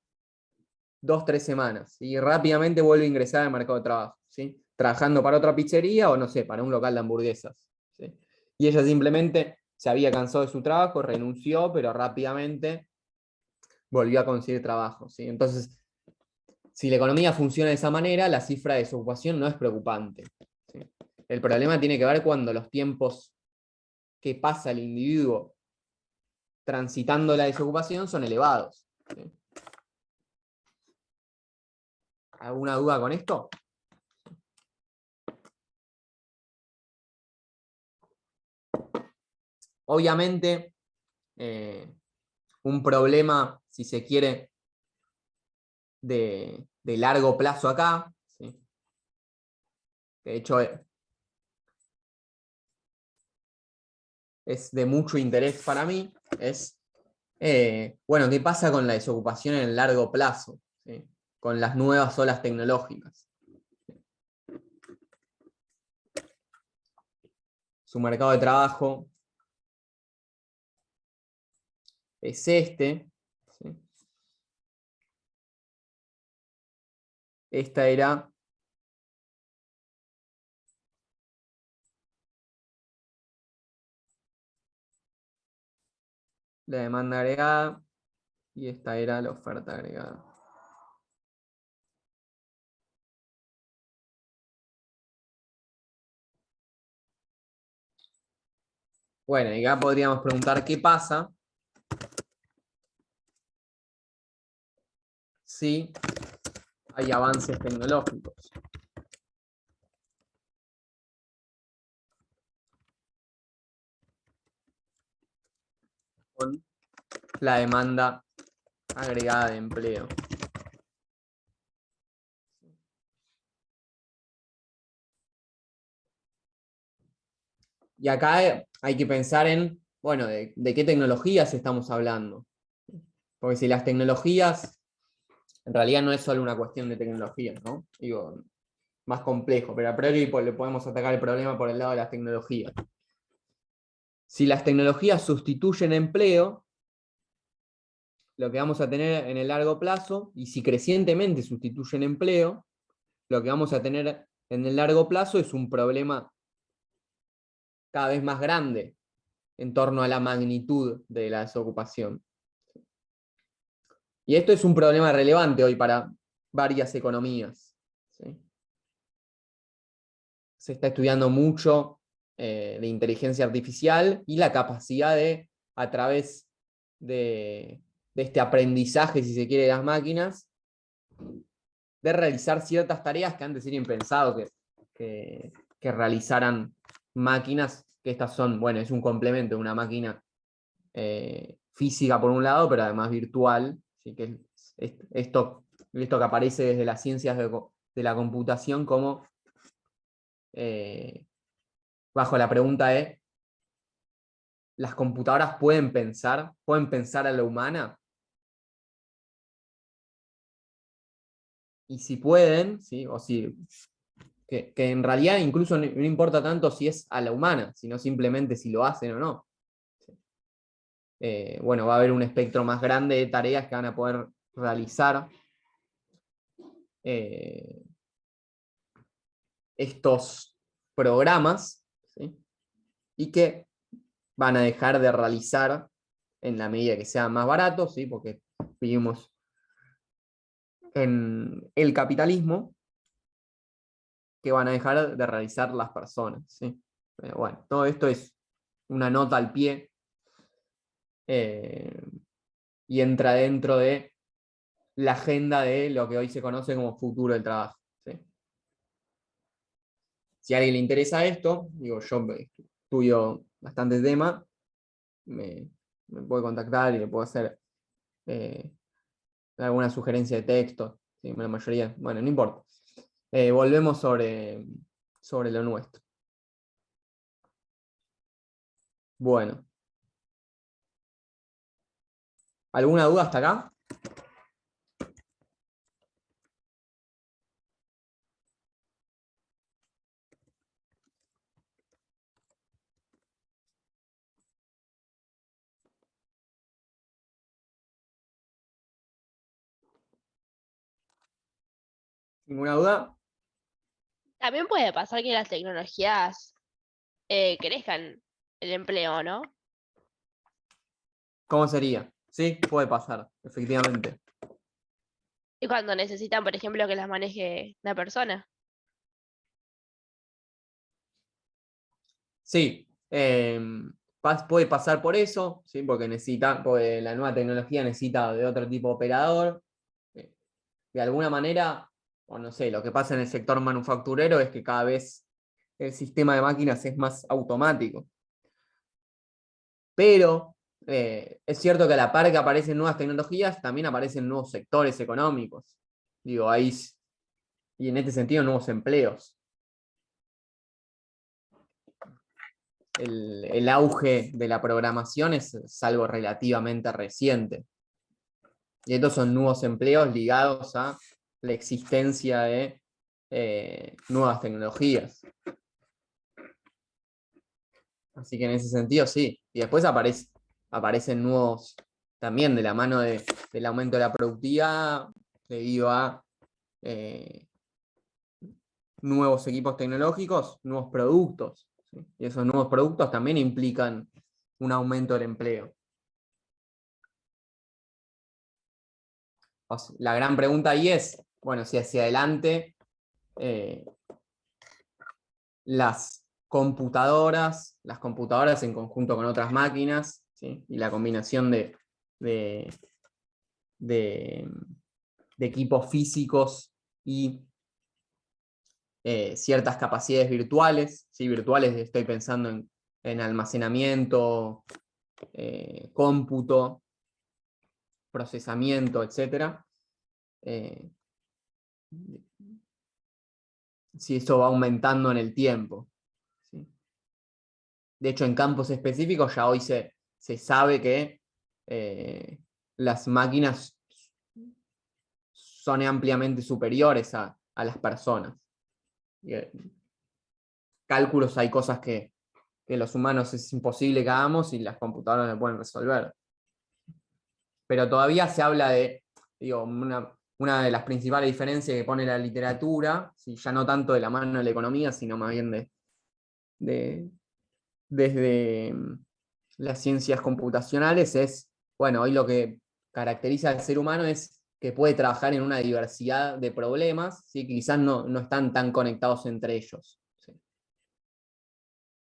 2-3 semanas y rápidamente vuelve a ingresar al mercado de trabajo, ¿sí? Trabajando para otra pizzería o no sé, para un local de hamburguesas, ¿sí? Y ella simplemente se había cansado de su trabajo, renunció, pero rápidamente volvió a conseguir trabajo, ¿sí? Entonces, si la economía funciona de esa manera, la cifra de desocupación no es preocupante, ¿sí? El problema tiene que ver cuando los tiempos que pasa el individuo transitando la desocupación son elevados, ¿sí? ¿Alguna duda con esto? Obviamente, un problema, si se quiere, de largo plazo acá, ¿sí? De hecho es de mucho interés para mí, es, bueno, ¿qué pasa con la desocupación en el largo plazo? ¿Sí? Con las nuevas olas tecnológicas. Su mercado de trabajo es este, ¿sí? Esta era la demanda agregada y esta era la oferta agregada. Bueno, y acá podríamos preguntar qué pasa si hay avances tecnológicos. Con la demanda agregada de empleo. Y acá hay que pensar en, bueno, de qué tecnologías estamos hablando. Porque si las tecnologías, en realidad no es solo una cuestión de tecnología, ¿no? Digo, más complejo, pero a priori le podemos atacar el problema por el lado de las tecnologías. Si las tecnologías sustituyen empleo, lo que vamos a tener en el largo plazo, y si crecientemente sustituyen empleo, lo que vamos a tener en el largo plazo es un problema cada vez más grande en torno a la magnitud de la desocupación. Y esto es un problema relevante hoy para varias economías, ¿sí? Se está estudiando mucho de inteligencia artificial y la capacidad de, a través de este aprendizaje, si se quiere, de las máquinas, de realizar ciertas tareas que antes era impensado que realizaran máquinas, que estas son, bueno, es un complemento de una máquina física por un lado, pero además virtual, ¿sí? Que esto que aparece desde las ciencias de la computación como bajo la pregunta de ¿las computadoras pueden pensar a la humana? Y si pueden, ¿sí? O si, que en realidad incluso no importa tanto si es a la humana, sino simplemente si lo hacen o no. Bueno, va a haber un espectro más grande de tareas que van a poder realizar estos programas, ¿sí? Y que van a dejar de realizar en la medida que sean más baratos, ¿sí? Porque vivimos en el capitalismo, que van a dejar de realizar las personas, ¿sí? Pero bueno, todo esto es una nota al pie y entra dentro de la agenda de lo que hoy se conoce como futuro del trabajo, ¿sí? Si a alguien le interesa esto, digo, yo estudio bastante tema, me me puede contactar y le puedo hacer alguna sugerencia de texto. ¿Sí? La mayoría, bueno, no importa. Volvemos sobre lo nuestro. Bueno. ¿Alguna duda hasta acá? ¿Ninguna duda? También puede pasar que las tecnologías crezcan el empleo, ¿no? ¿Cómo sería? Sí, puede pasar, efectivamente. Y cuando necesitan, por ejemplo, que las maneje una persona. Sí, puede pasar por eso, ¿sí? Porque la nueva tecnología necesita de otro tipo de operador. De alguna manera, o no sé, lo que pasa en el sector manufacturero es que cada vez el sistema de máquinas es más automático. Pero es cierto que a la par que aparecen nuevas tecnologías, también aparecen nuevos sectores económicos. Digo, y en este sentido, nuevos empleos. El auge de la programación es algo relativamente reciente. Y estos son nuevos empleos ligados a la existencia de nuevas tecnologías. Así que en ese sentido, sí. Y después aparecen nuevos, también de la mano del aumento de la productividad, debido a nuevos equipos tecnológicos, nuevos productos. ¿Sí? Y esos nuevos productos también implican un aumento del empleo. La gran pregunta ahí es, bueno, si hacia adelante las computadoras en conjunto con otras máquinas, ¿sí? Y la combinación de equipos físicos y ciertas capacidades virtuales, ¿sí? Virtuales estoy pensando en almacenamiento, cómputo, procesamiento, etc. Si eso va aumentando en el tiempo. ¿Sí? De hecho, en campos específicos ya hoy se sabe que las máquinas son ampliamente superiores a las personas. Cálculos, hay cosas que los humanos es imposible que hagamos y las computadoras lo pueden resolver. Pero todavía se habla de, digo, una de las principales diferencias que pone la literatura, ¿sí? Ya no tanto de la mano de la economía, sino más bien desde las ciencias computacionales, es, bueno, hoy lo que caracteriza al ser humano es que puede trabajar en una diversidad de problemas, ¿sí? Que quizás no están tan conectados entre ellos. ¿Sí?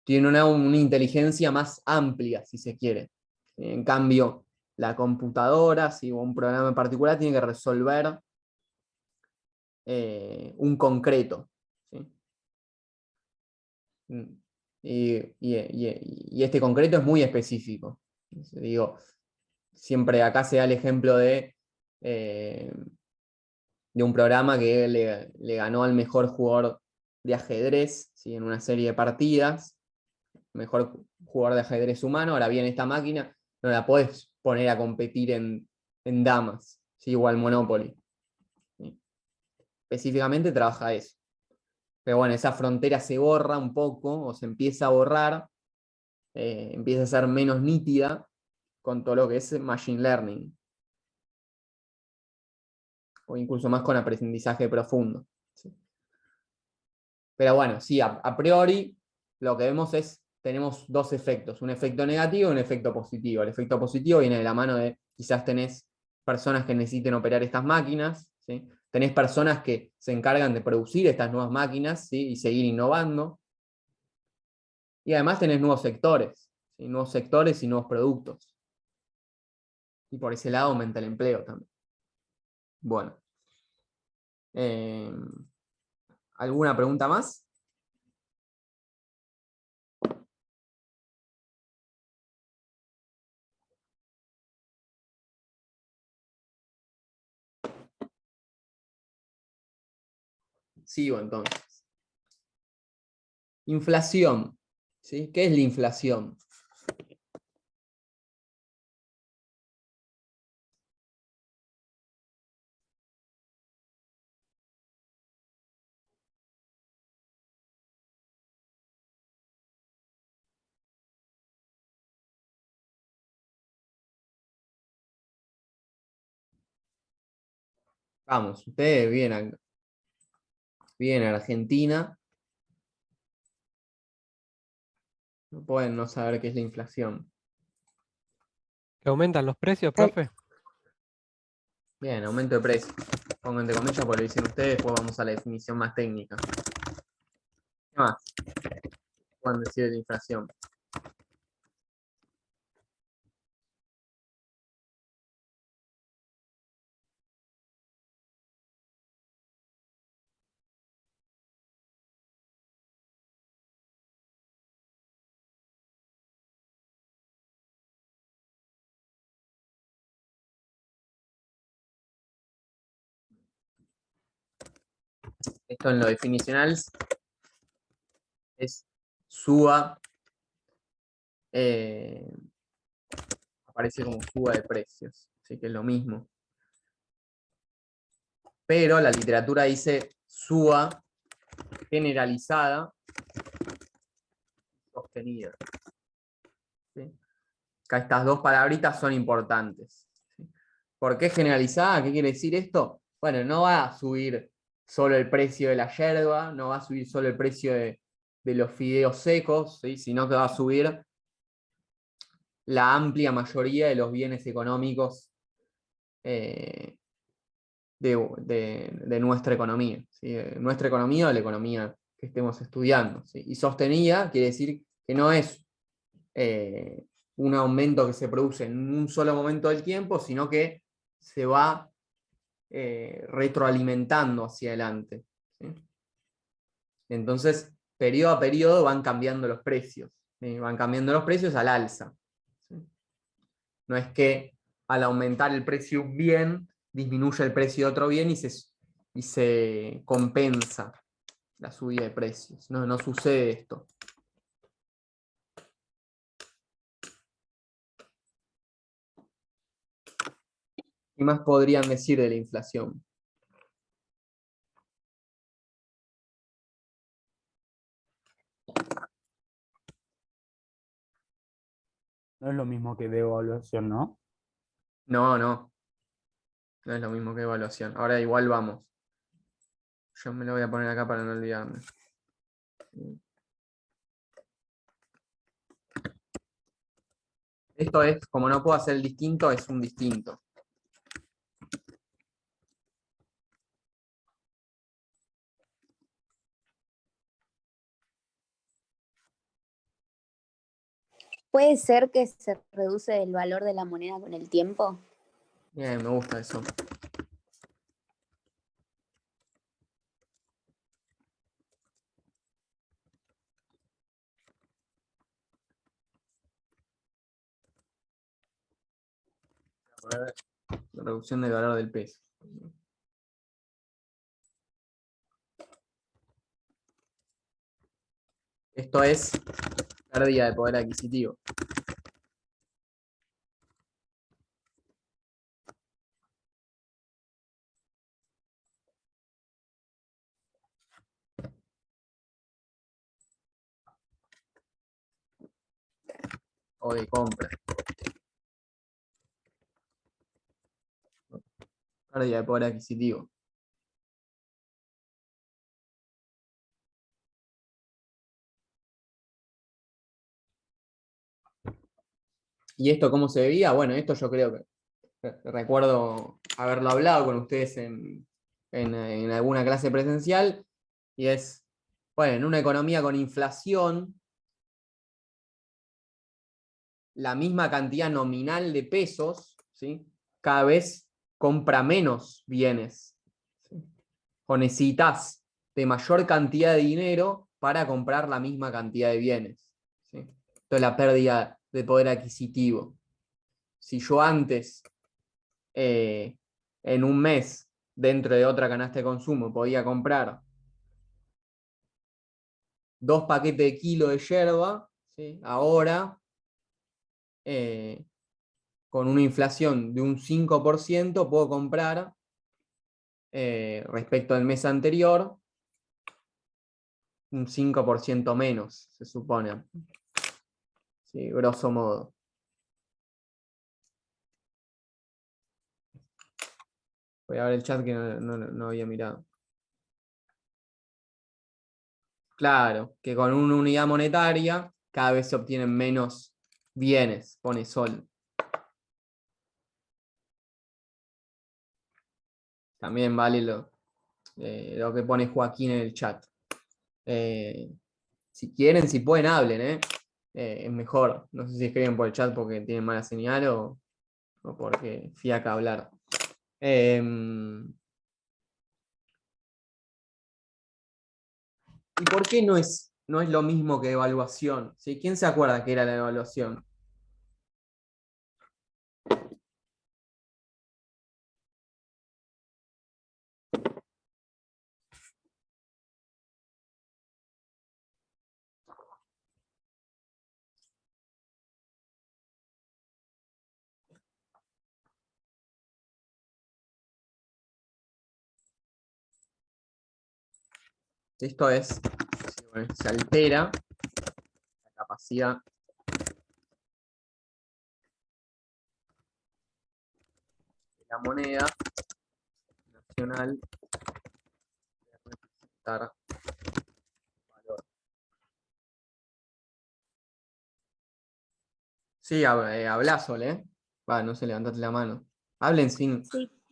Tiene una inteligencia más amplia, si se quiere. En cambio, la computadora, si un programa en particular, tiene que resolver un concreto. ¿Sí? Y este concreto es muy específico. Digo, siempre acá se da el ejemplo de un programa que le ganó al mejor jugador de ajedrez, ¿sí? En una serie de partidas, mejor jugador de ajedrez humano. Ahora bien, esta máquina no la podés poner a competir en damas, ¿sí? Igual Monopoly. ¿Sí? Específicamente trabaja eso. Pero bueno, esa frontera se borra un poco, o se empieza a borrar, empieza a ser menos nítida con todo lo que es Machine Learning. O incluso más con aprendizaje profundo. ¿Sí? Pero bueno, sí, a priori lo que vemos tenemos dos efectos, un efecto negativo y un efecto positivo. El efecto positivo viene de la mano de quizás tenés personas que necesiten operar estas máquinas, ¿sí? Tenés personas que se encargan de producir estas nuevas máquinas, ¿sí? Y seguir innovando. Y además tenés nuevos sectores, ¿sí? Nuevos sectores y nuevos productos. Y por ese lado aumenta el empleo también. Bueno. ¿Alguna pregunta más? Sigo entonces. Inflación. ¿Sí? ¿Qué es la inflación? Vamos, ustedes vienen a Argentina, no pueden no saber qué es la inflación. ¿Que aumentan los precios, profe? Bien, aumento de precio. Pongo entre comillas porque lo dicen ustedes, después vamos a la definición más técnica. ¿Qué más pueden decir de la inflación? Esto en lo definicional es suba, aparece como suba de precios, así que es lo mismo. Pero la literatura dice suba generalizada, sostenida. ¿Sí? Acá estas dos palabritas son importantes. ¿Sí? ¿Por qué generalizada? ¿Qué quiere decir esto? Bueno, no va a subir solo el precio de la yerba, no va a subir solo el precio de los fideos secos, ¿sí? Sino que va a subir la amplia mayoría de los bienes económicos de nuestra economía. ¿Sí? Nuestra economía o la economía que estemos estudiando. ¿Sí? Y sostenida quiere decir que no es un aumento que se produce en un solo momento del tiempo, sino que se va retroalimentando hacia adelante. ¿Sí? Entonces, periodo a periodo van cambiando los precios. ¿Sí? Van cambiando los precios al alza. ¿Sí? No es que al aumentar el precio de un bien, disminuye el precio de otro bien y se compensa la subida de precios. No, no sucede esto. ¿Qué más podrían decir de la inflación? No es lo mismo que devaluación, ¿no? No, no. No es lo mismo que evaluación. Ahora igual vamos. Yo me lo voy a poner acá para no olvidarme. Esto es, como no puedo hacer el distinto, es un distinto. ¿Puede ser que se reduce el valor de la moneda con el tiempo? Bien, me gusta eso. La reducción del valor del peso. Esto es pérdida de poder adquisitivo. O de compra. Pérdida de poder adquisitivo. ¿Y esto cómo se veía? Bueno, esto yo creo que recuerdo haberlo hablado con ustedes en alguna clase presencial, y es, bueno, en una economía con inflación, la misma cantidad nominal de pesos, ¿sí? Cada vez compra menos bienes. ¿Sí? O necesitas de mayor cantidad de dinero para comprar la misma cantidad de bienes. ¿Sí? Esto es la pérdida de poder adquisitivo. Si yo antes, en un mes, dentro de otra canasta de consumo, podía comprar 2 paquetes de kilo de yerba, ¿sí? Ahora, con una inflación de un 5%, puedo comprar, respecto al mes anterior, un 5% menos, se supone. Sí, grosso modo. Voy a ver el chat que no había mirado. Claro, que con una unidad monetaria cada vez se obtienen menos bienes, pone Sol. También vale lo que pone Joaquín en el chat. Si quieren, si pueden, hablen, es mejor. No sé si escriben por el chat porque tienen mala señal o porque fiaca hablar. ¿Y por qué no es lo mismo que evaluación? ¿Sí? ¿Quién se acuerda que era la evaluación? Esto es, bueno, se altera la capacidad de la moneda nacional de representar valor. Sí, habla Sol, ¿eh? Va, no se levantate la mano. Hablen sin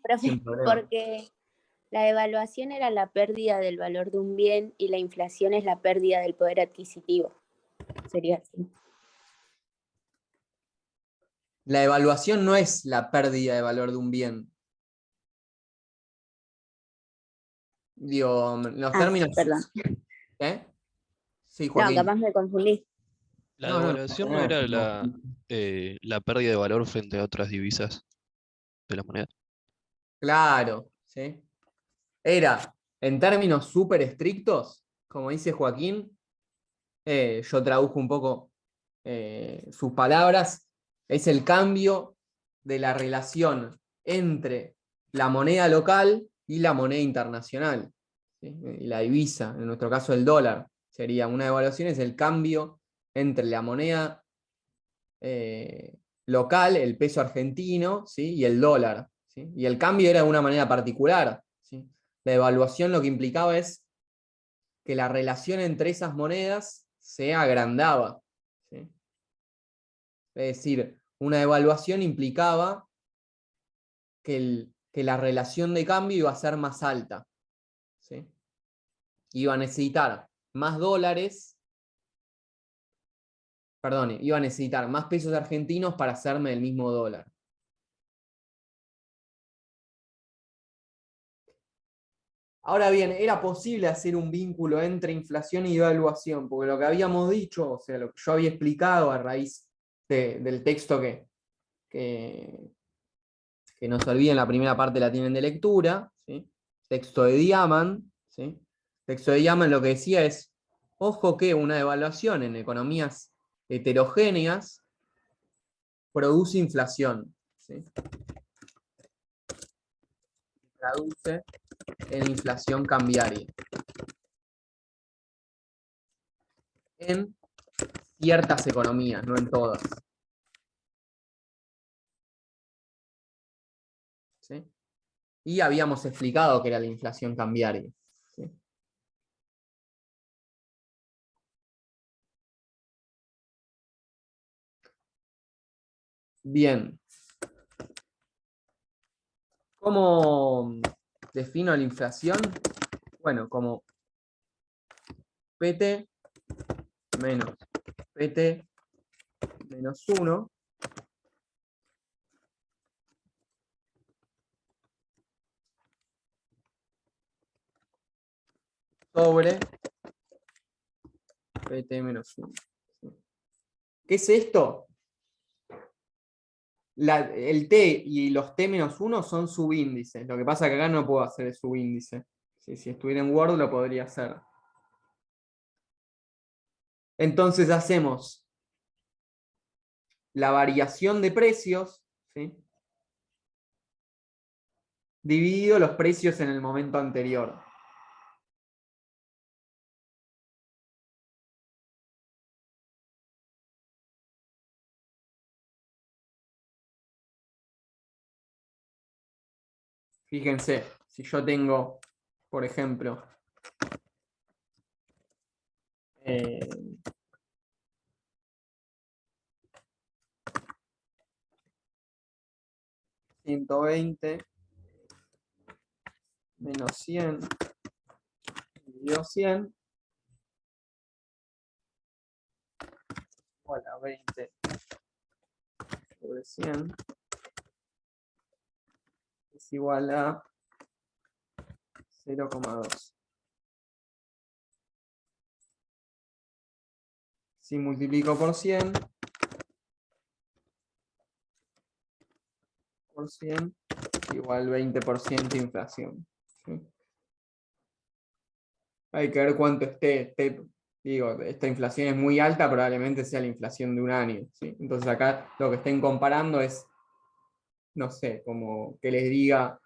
Profe, problema. porque la devaluación era la pérdida del valor de un bien y la inflación es la pérdida del poder adquisitivo. Sería así. La evaluación no es la pérdida de valor de un bien. Digo, los términos. Perdón. ¿Eh? Sí, No, Joaquín. capaz me confundí. La No, devaluación no era la pérdida de valor frente a otras divisas de la moneda. Claro, ¿sí? Era, en términos súper estrictos, como dice Joaquín, yo traduzco un poco sus palabras, es el cambio de la relación entre la moneda local y la moneda internacional, ¿sí? Y la divisa, en nuestro caso el dólar, sería una devaluación, es el cambio entre la moneda local, el peso argentino, ¿sí? Y el dólar, ¿sí? Y el cambio era de una manera particular, ¿sí? La devaluación lo que implicaba es que la relación entre esas monedas se agrandaba, ¿sí? Es decir, una devaluación implicaba que la relación de cambio iba a ser más alta, ¿sí? Iba a necesitar más dólares, perdón, iba a necesitar más pesos argentinos para hacerme el mismo dólar. Ahora bien, era posible hacer un vínculo entre inflación y devaluación, porque lo que habíamos dicho, o sea, lo que yo había explicado a raíz del texto que no se olviden, la primera parte la tienen de lectura, ¿sí? Texto de Diamant, ¿sí? Texto de Diamant lo que decía es, ojo que una devaluación en economías heterogéneas produce inflación, ¿sí? Traduce en inflación cambiaria. En ciertas economías, no en todas. ¿Sí? Y habíamos explicado que era la inflación cambiaria, ¿sí? Bien. ¿Cómo defino la inflación? Bueno, como PT menos PT menos 1 sobre PT menos 1. ¿Qué es esto? El T y los T menos 1 son subíndices. Lo que pasa es que acá no puedo hacer el subíndice. Si estuviera en Word lo podría hacer. Entonces hacemos la variación de precios, ¿sí? Dividido los precios en el momento anterior. Fíjense, si yo tengo, por ejemplo, 120 menos 100 dividido 100 igual a 20 sobre 100 es igual a 0,2. Si multiplico por 100 igual 20% inflación. ¿Sí? Hay que ver cuánto esté. Digo, esta inflación es muy alta, probablemente sea la inflación de un año. ¿Sí? Entonces acá lo que estén comparando es, no sé, como que les diga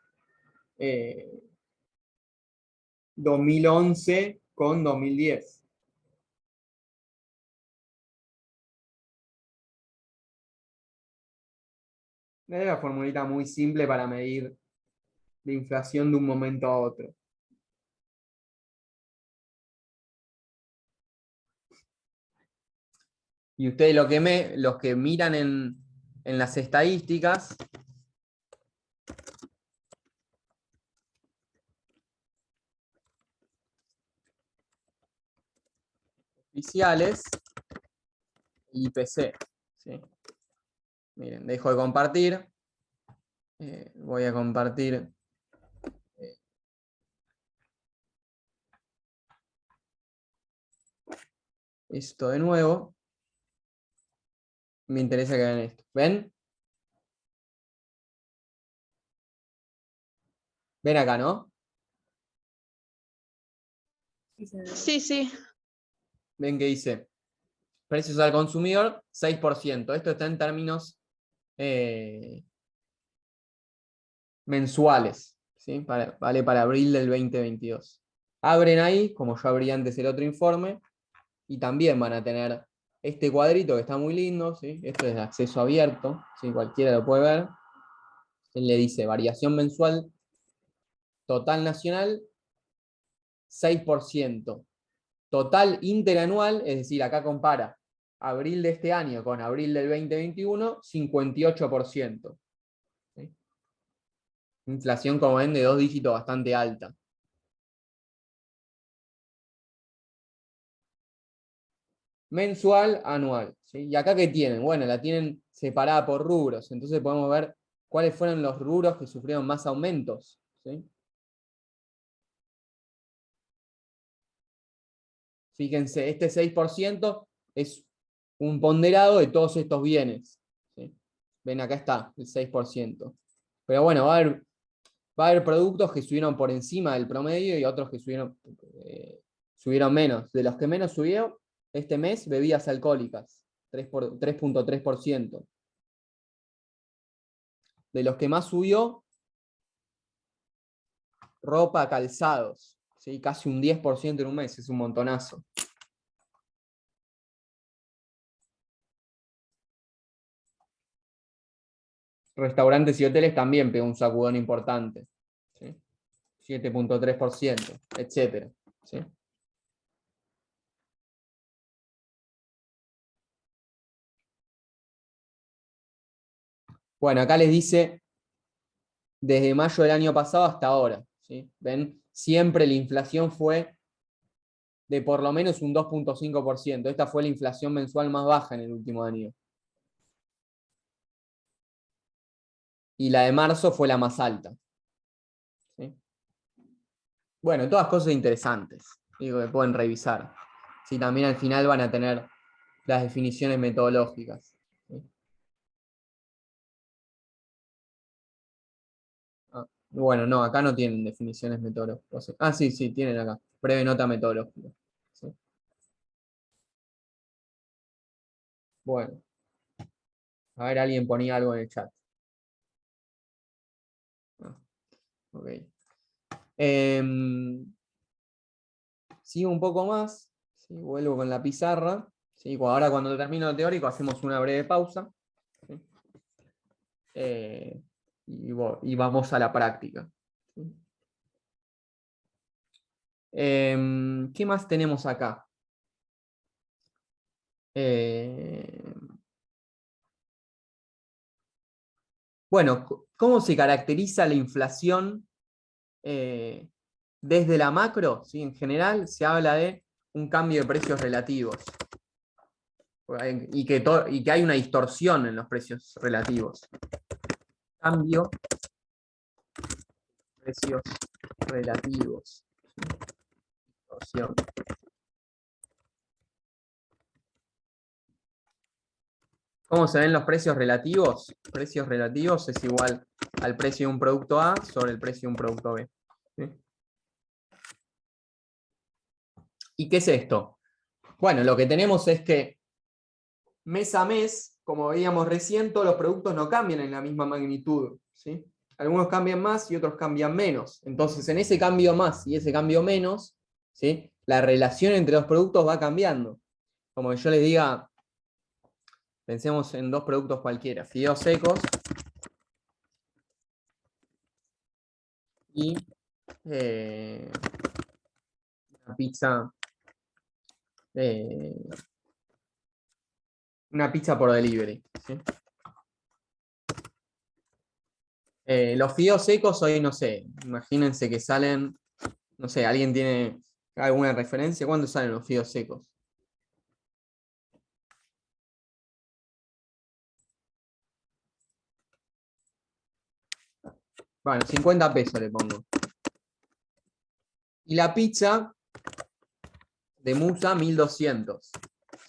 2011 con 2010. Es la formulita muy simple para medir la inflación de un momento a otro. Y ustedes los que miran en las estadísticas, oficiales, IPC. ¿Sí? Miren, dejo de compartir. Voy a compartir. Esto de nuevo. Me interesa que vean esto. ¿Ven? ¿Ven acá, no? Sí, sí. ¿Ven que dice? Precios al consumidor, 6%. Esto está en términos mensuales. ¿Sí? Vale para abril del 2022. Abren ahí, como yo abrí antes el otro informe, y también van a tener este cuadrito que está muy lindo. ¿Sí? Esto es de acceso abierto, ¿sí? Cualquiera lo puede ver. Él le dice variación mensual total nacional, 6%. Total interanual, es decir, acá compara abril de este año con abril del 2021, 58%. ¿Sí? Inflación, como ven, de 2 dígitos bastante alta. Mensual, anual. ¿Sí? ¿Y acá qué tienen? Bueno, la tienen separada por rubros, entonces podemos ver cuáles fueron los rubros que sufrieron más aumentos. ¿Sí? Fíjense, este 6% es un ponderado de todos estos bienes. ¿Sí? Ven, acá está, el 6%. Pero bueno, va a haber productos que subieron por encima del promedio y otros que subieron menos. De los que menos subieron este mes, bebidas alcohólicas, 3,3%. De los que más subió, ropa, calzados. ¿Sí? Casi un 10% en un mes, es un montonazo. Restaurantes y hoteles también pegó un sacudón importante. ¿Sí? 7,3%, etc. ¿Sí? Bueno, acá les dice desde mayo del año pasado hasta ahora. ¿Sí? ¿Ven? Siempre la inflación fue de por lo menos un 2,5%. Esta fue la inflación mensual más baja en el último año. Y la de marzo fue la más alta. ¿Sí? Bueno, todas cosas interesantes, digo, que pueden revisar. Sí, también al final van a tener las definiciones metodológicas. ¿Sí? Bueno, no, acá no tienen definiciones metodológicas. Ah, sí, tienen acá. Breve nota metodológica. ¿Sí? Bueno. A ver, alguien ponía algo en el chat. Ah, ok. Sigo un poco más. ¿Sí? Vuelvo con la pizarra. ¿Sí? Ahora cuando termino lo teórico hacemos una breve pausa. ¿Sí? Y vamos a la práctica. ¿Sí? ¿Qué más tenemos acá? Bueno, ¿cómo se caracteriza la inflación desde la macro? ¿Sí? En general se habla de un cambio de precios relativos. Y que hay una distorsión en los precios relativos. Cambio de precios relativos. Distorsión. ¿Cómo se ven los precios relativos? Precios relativos es igual al precio de un producto A sobre el precio de un producto B. ¿Sí? ¿Y qué es esto? Bueno, lo que tenemos es que mes a mes, como veíamos recién, todos los productos no cambian en la misma magnitud. ¿Sí? Algunos cambian más y otros cambian menos. Entonces, en ese cambio más y ese cambio menos, ¿sí? La relación entre los productos va cambiando. Como que yo les diga, pensemos en dos productos cualquiera, fideos secos y una pizza por delivery. ¿Sí? Los fideos secos hoy, no sé, imagínense que salen, no sé, ¿alguien tiene alguna referencia? ¿Cuánto salen los fideos secos? Bueno, 50 pesos le pongo. Y la pizza de Musa, 1200.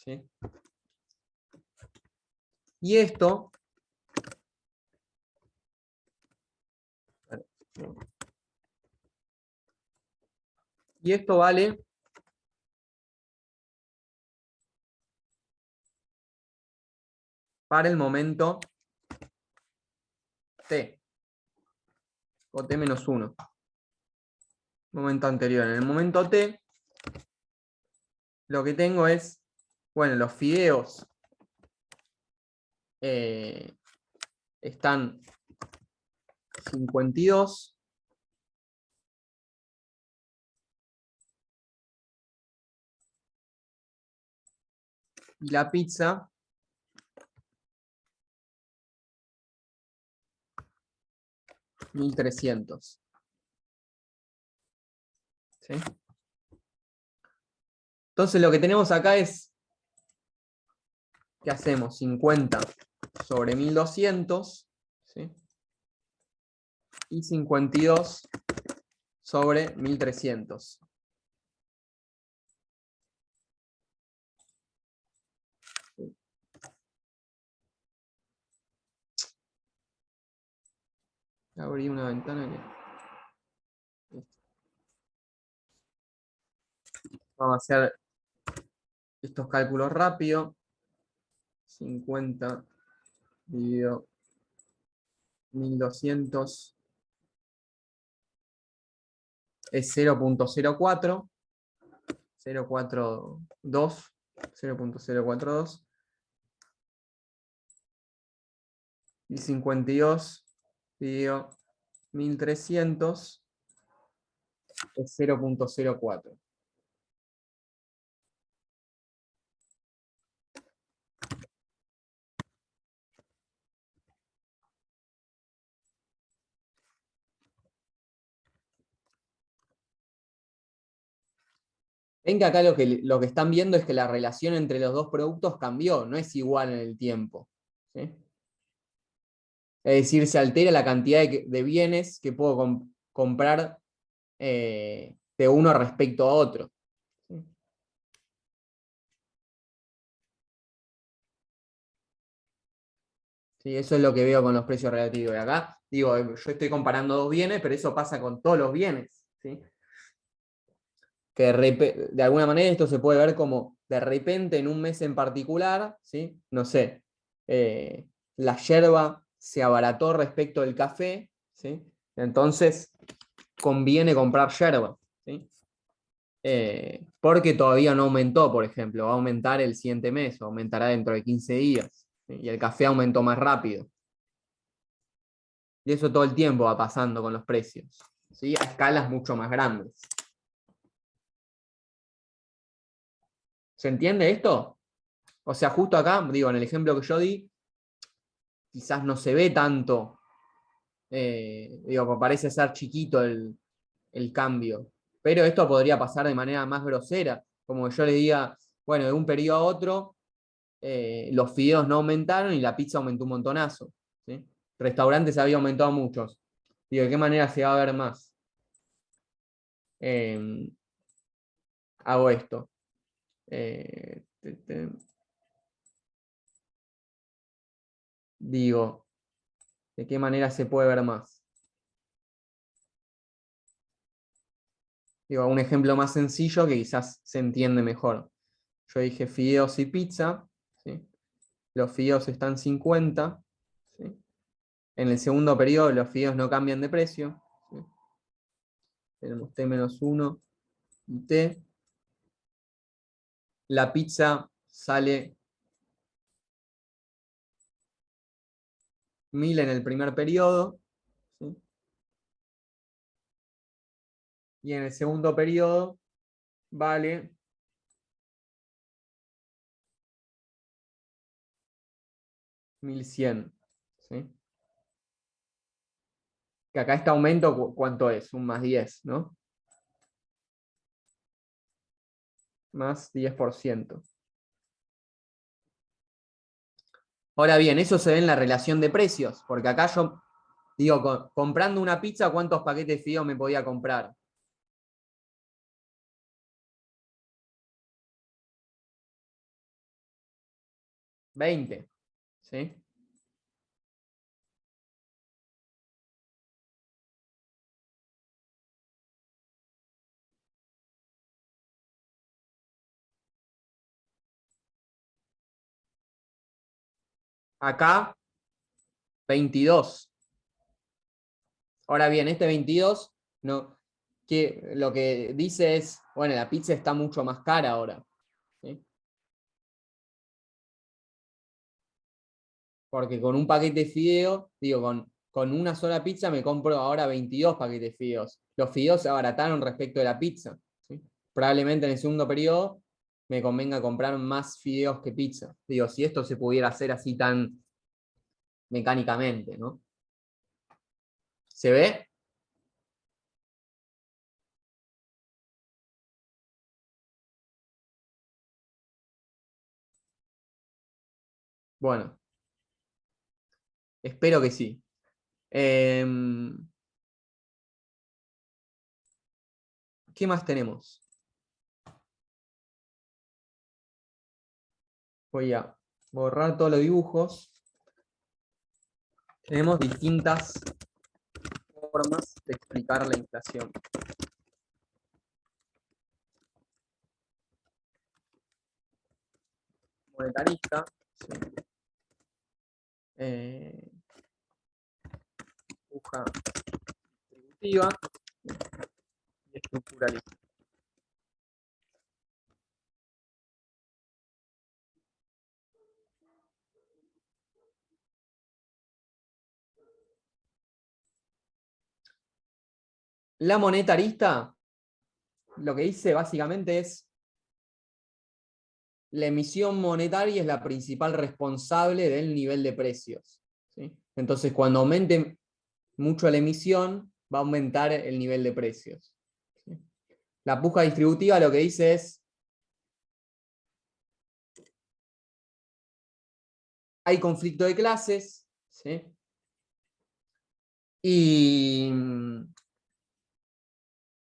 ¿Sí? Y esto... Y esto vale... para el momento T. O T-1. Momento anterior. En el momento T, lo que tengo es, bueno, los fideos están 52. Y la pizza 1300. ¿Sí? Entonces lo que tenemos acá es, ¿qué hacemos? 50 sobre 1200, ¿sí? Y 52 sobre 1300. Abrí una ventana que... Vamos a hacer estos cálculos rápido. 50 dividido 1200 es 0.04. 0.042. Y 52 dividido 1300 es 0.04. Ven que acá lo que están viendo es que la relación entre los dos productos cambió, no es igual en el tiempo. ¿Sí? Es decir, se altera la cantidad de bienes que puedo comprar de uno respecto a otro. ¿Sí? Sí, eso es lo que veo con los precios relativos. Y acá, digo, yo estoy comparando dos bienes, pero eso pasa con todos los bienes. ¿Sí? Que de alguna manera esto se puede ver como de repente en un mes en particular, ¿sí? No sé, la yerba se abarató respecto del café, ¿sí? Entonces conviene comprar yerba, ¿sí? Porque todavía no aumentó, por ejemplo, va a aumentar el siguiente mes, o aumentará dentro de 15 días, ¿sí? Y el café aumentó más rápido. Y eso todo el tiempo va pasando con los precios, ¿sí? A escalas mucho más grandes. ¿Se entiende esto? O sea, justo acá, digo, en el ejemplo que yo di, quizás no se ve tanto, digo, parece ser chiquito el cambio, pero esto podría pasar de manera más grosera, como que yo le diga, bueno, de un periodo a otro, los fideos no aumentaron y la pizza aumentó un montonazo, ¿sí? Restaurantes había aumentado muchos. Digo, ¿de qué manera se va a ver más? Hago esto. Digo, ¿de qué manera se puede ver más? Digo, un ejemplo más sencillo que quizás se entiende mejor. Yo dije fideos y pizza, ¿sí? Los fideos están 50, ¿sí? En el segundo periodo los fideos no cambian de precio, ¿sí? Tenemos T-1 y T. La pizza sale 1000 en el primer periodo, ¿sí? Y en el segundo periodo vale 1100, ¿sí? Que acá este aumento, ¿cuánto es? Un más 10, ¿no? Más 10%. Ahora bien, eso se ve en la relación de precios, porque acá yo digo, comprando una pizza, ¿cuántos paquetes de fideos me podía comprar? 20, ¿sí? Acá, 22. Ahora bien, este 22, no, que lo que dice es, bueno, la pizza está mucho más cara ahora, ¿sí? Porque con un paquete de fideo, digo, con una sola pizza me compro ahora 22 paquetes de fideos. Los fideos se abarataron respecto de la pizza, ¿sí? Probablemente en el segundo periodo me convenga comprar más fideos que pizza. Digo, si esto se pudiera hacer así tan mecánicamente, ¿no? ¿Se ve? Bueno, espero que sí. ¿Qué más tenemos? Voy a borrar todos los dibujos. Tenemos distintas formas de explicar la inflación. Monetarista, sí. Puja distributiva y estructuralista. La monetarista lo que dice básicamente es la emisión monetaria es la principal responsable del nivel de precios, ¿sí? Entonces, cuando aumente mucho la emisión, va a aumentar el nivel de precios, ¿sí? La puja distributiva lo que dice es hay conflicto de clases, ¿sí? Y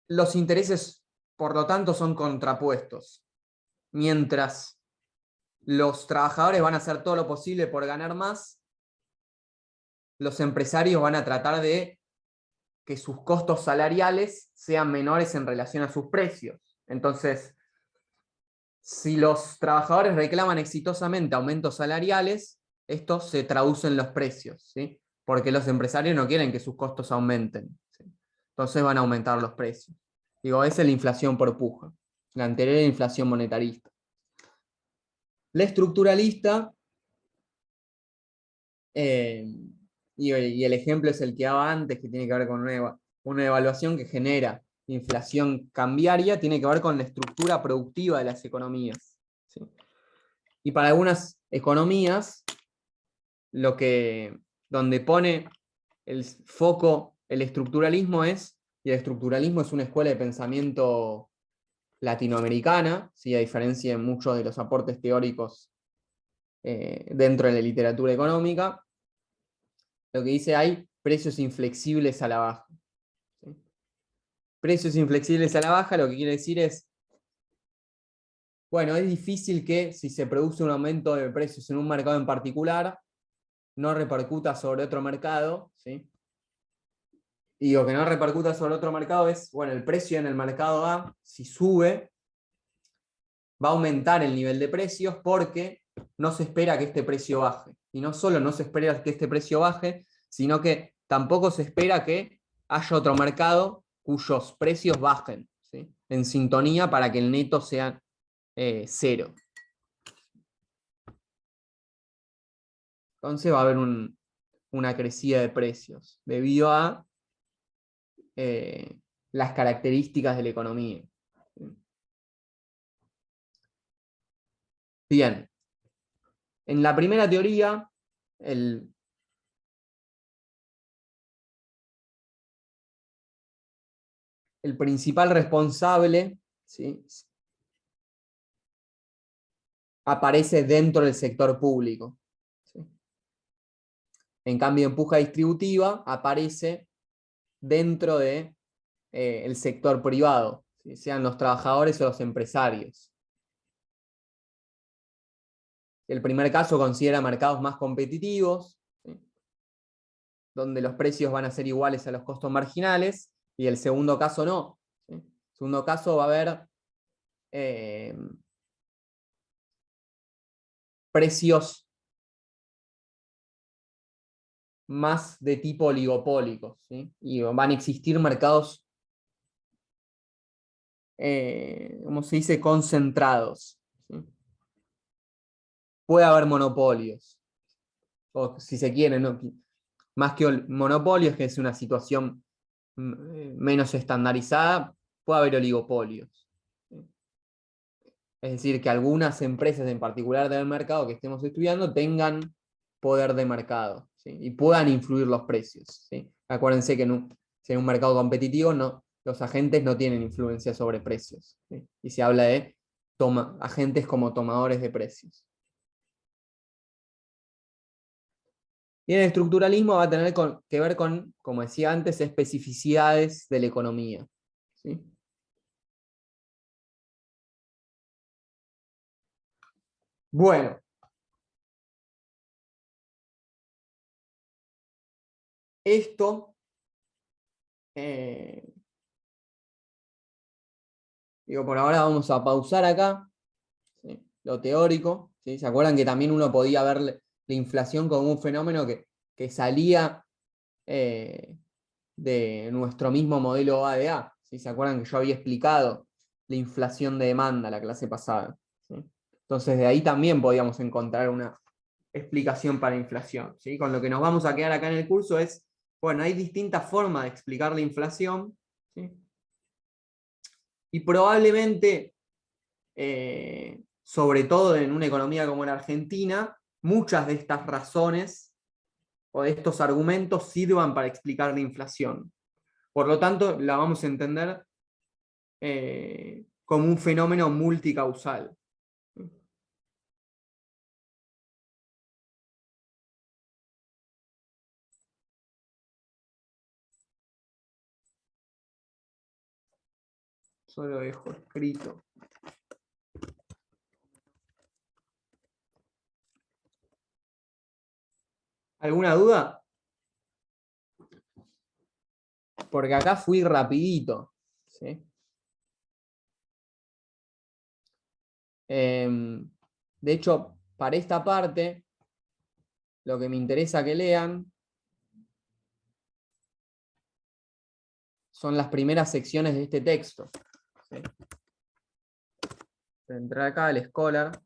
los intereses, por lo tanto, son contrapuestos. Mientras los trabajadores van a hacer todo lo posible por ganar más, los empresarios van a tratar de que sus costos salariales sean menores en relación a sus precios. Entonces, Si los trabajadores reclaman exitosamente aumentos salariales, esto se traduce en los precios, ¿sí? Porque los empresarios no quieren que sus costos aumenten, ¿sí? Entonces van a aumentar los precios. Digo, esa es la inflación por puja. La anterior era inflación monetarista. La estructuralista, y el ejemplo es el que daba antes, que tiene que ver con una evaluación que genera inflación cambiaria, tiene que ver con la estructura productiva de las economías, ¿sí? Y para algunas economías, donde pone el foco el estructuralismo y el estructuralismo es una escuela de pensamiento latinoamericana, ¿sí? A diferencia de muchos de los aportes teóricos dentro de la literatura económica, lo que dice hay precios inflexibles a la baja, ¿sí? Precios inflexibles a la baja lo que quiere decir es, bueno, es difícil que si se produce un aumento de precios en un mercado en particular, no repercuta sobre otro mercado, ¿sí? Y lo que no repercuta sobre otro mercado es, bueno, el precio en el mercado A, si sube, va a aumentar el nivel de precios porque no se espera que este precio baje. Y no solo no se espera que este precio baje, sino que tampoco se espera que haya otro mercado cuyos precios bajen, ¿sí? En sintonía para que el neto sea cero. Entonces va a haber una crecida de precios debido a las características de la economía. Bien, en la primera teoría, el principal responsable, ¿sí?, aparece dentro del sector público, ¿sí? En cambio, en puja distributiva aparece dentro de, el sector privado, ¿sí?, sean los trabajadores o los empresarios. El primer caso considera mercados más competitivos, ¿sí?, donde los precios van a ser iguales a los costos marginales, y el segundo caso no, ¿sí? En el segundo caso va a haber precios más de tipo oligopólicos, ¿sí? Y van a existir mercados, ¿cómo se dice?, concentrados, ¿sí? Puede haber monopolios, o si se quiere, ¿no?, más que monopolios, que es una situación menos estandarizada, puede haber oligopolios, ¿sí? Es decir, que algunas empresas en particular del mercado que estemos estudiando tengan poder de mercado, ¿sí?, y puedan influir los precios, ¿sí? Acuérdense que si en un mercado competitivo los agentes no tienen influencia sobre precios, ¿sí? Y se habla de agentes como tomadores de precios. Y el estructuralismo va a tener que ver con, como decía antes, especificidades de la economía, ¿sí? Bueno. Esto, por ahora vamos a pausar acá, ¿sí?, lo teórico, ¿sí? ¿Se acuerdan que también uno podía ver la inflación como un fenómeno que salía de nuestro mismo modelo OADA, ¿sí? ¿Se acuerdan que yo había explicado la inflación de demanda la clase pasada, ¿sí? Entonces de ahí también podíamos encontrar una explicación para inflación, ¿sí? Con lo que nos vamos a quedar acá en el curso es, bueno, hay distintas formas de explicar la inflación, ¿sí? Y probablemente, sobre todo en una economía como la Argentina, muchas de estas razones o de estos argumentos sirvan para explicar la inflación. Por lo tanto, la vamos a entender como un fenómeno multicausal. Solo dejo escrito. ¿Alguna duda? Porque acá fui rapidito, ¿sí? De hecho, para esta parte, lo que me interesa que lean son las primeras secciones de este texto. ¿Sí? Voy a entrar acá al Scholar.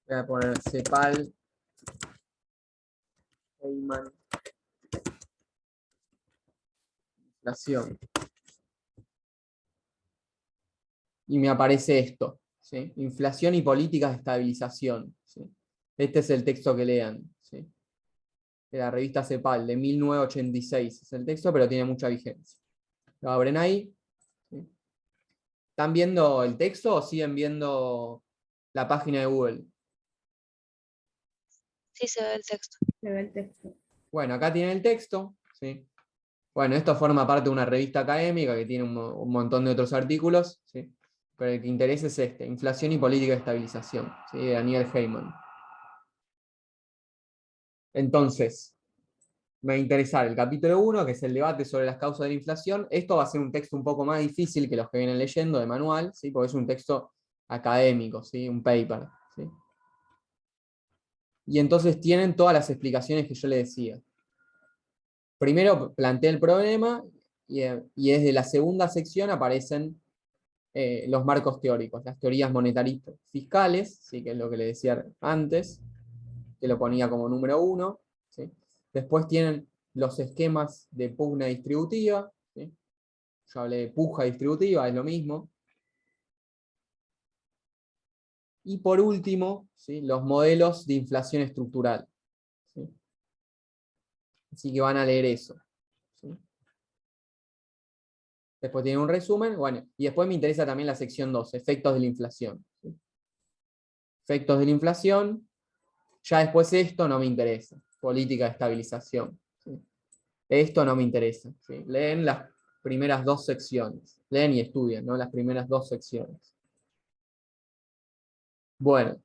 Voy a poner Cepal, Heyman, inflación. Y me aparece esto, ¿sí? Inflación y políticas de estabilización. ¿Sí? Este es el texto que lean, ¿sí? De la revista Cepal, de 1986. Es el texto, pero tiene mucha vigencia. Lo abren ahí. ¿Sí? ¿Están viendo el texto o siguen viendo la página de Google? Sí, se ve el texto. Se ve el texto. Bueno, acá tienen el texto. ¿Sí? Bueno, esto forma parte de una revista académica que tiene un montón de otros artículos. ¿Sí? Pero el que interesa es este, Inflación y Política de Estabilización, ¿sí? De Daniel Heyman. Entonces, me va a interesar el capítulo 1, que es el debate sobre las causas de la inflación. Esto va a ser un texto un poco más difícil que los que vienen leyendo de manual, ¿sí? Porque es un texto académico, ¿sí? Un paper. ¿Sí? Y entonces tienen todas las explicaciones que yo les decía. Primero planteé el problema y desde la segunda sección aparecen los marcos teóricos, las teorías monetaristas fiscales, ¿sí? Que es lo que les decía antes, que lo ponía como número 1. ¿Sí? Después tienen los esquemas de pugna distributiva. ¿Sí? Yo hablé de puja distributiva, es lo mismo. Y por último, ¿sí? Los modelos de inflación estructural. ¿Sí? Así que van a leer eso. ¿Sí? Después tiene un resumen, bueno, y después me interesa también la sección 2, efectos de la inflación. ¿Sí? Efectos de la inflación, ya después esto no me interesa, política de estabilización. ¿Sí? Esto no me interesa. ¿Sí? Leen las primeras 2 secciones, leen y estudian, ¿no? Las primeras 2 secciones. Bueno.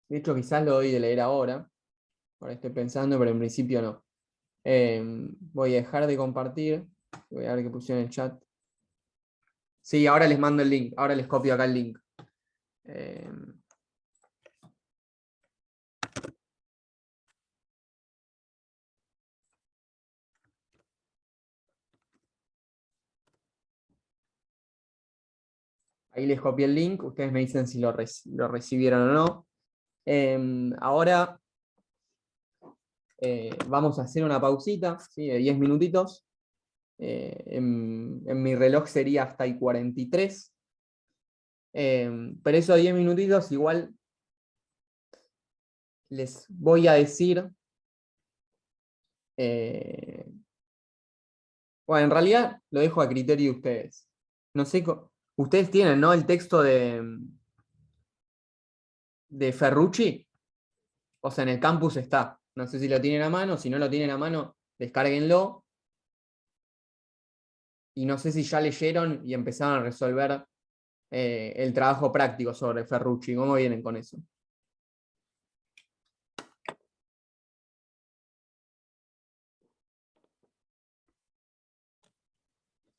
De hecho, quizás lo doy de leer ahora estoy pensando, pero en principio no. Voy a dejar de compartir. Voy a ver qué pusieron en el chat. Sí, ahora les mando el link. Ahora les copio acá el link. Ahí les copié el link. Ustedes me dicen si lo recibieron o no. Ahora vamos a hacer una pausita, ¿sí? De 10 minutitos. En mi reloj sería hasta y 43. Pero esos 10 minutitos igual les voy a decir. Bueno, en realidad lo dejo a criterio de ustedes. No sé, ustedes tienen, ¿no? El texto de Ferrucci. O sea, en el campus está. No sé si lo tienen a mano. Si no lo tienen a mano, descárguenlo. Y no sé si ya leyeron y empezaron a resolver el trabajo práctico sobre Ferrucci. ¿Cómo vienen con eso?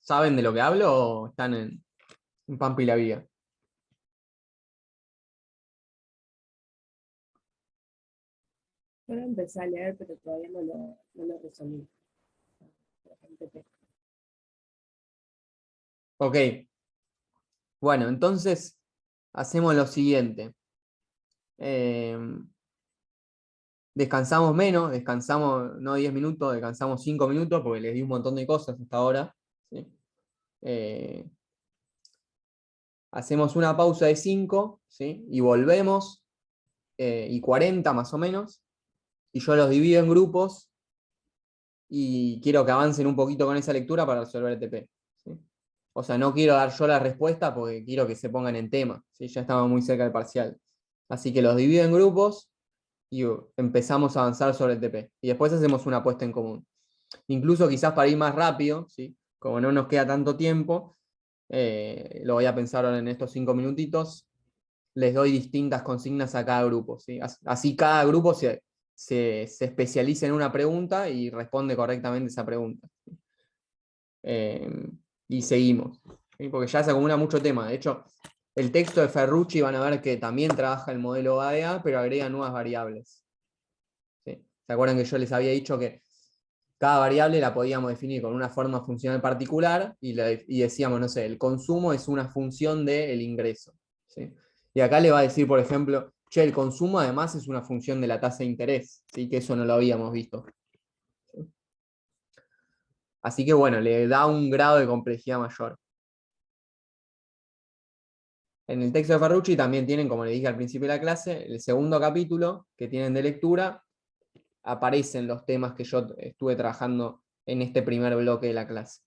¿Saben de lo que hablo o están en Pampa y la Vía? Yo lo empecé a leer, pero todavía no lo resolví. Ok. Bueno, entonces hacemos lo siguiente. Descansamos menos, descansamos no 10 minutos, descansamos 5 minutos porque les di un montón de cosas hasta ahora. ¿Sí? Hacemos una pausa de 5, ¿sí? Y volvemos, y 40 más o menos, y yo los divido en grupos y quiero que avancen un poquito con esa lectura para resolver el TP. ¿Sí? O sea, no quiero dar yo la respuesta porque quiero que se pongan en tema, ¿sí? Ya estamos muy cerca del parcial. Así que los divido en grupos y empezamos a avanzar sobre el TP. Y después hacemos una apuesta en común. Incluso quizás para ir más rápido, ¿sí? Como no nos queda tanto tiempo, lo voy a pensar ahora en estos 5 minutitos, les doy distintas consignas a cada grupo. ¿Sí? Así cada grupo se especialice en una pregunta y responde correctamente esa pregunta. Y seguimos, ¿sí? Porque ya se acumula mucho tema. De hecho, el texto de Ferrucci van a ver que también trabaja el modelo OADA, pero agrega nuevas variables. ¿Sí? ¿Se acuerdan que yo les había dicho que cada variable la podíamos definir con una forma funcional particular y decíamos, no sé, el consumo es una función del ingreso, ¿sí? Y acá le va a decir, por ejemplo, che, el consumo además es una función de la tasa de interés, ¿sí? Que eso no lo habíamos visto. ¿Sí? Así que bueno, le da un grado de complejidad mayor. En el texto de Ferrucci también tienen, como les dije al principio de la clase, el segundo capítulo que tienen de lectura, aparecen los temas que yo estuve trabajando en este primer bloque de la clase.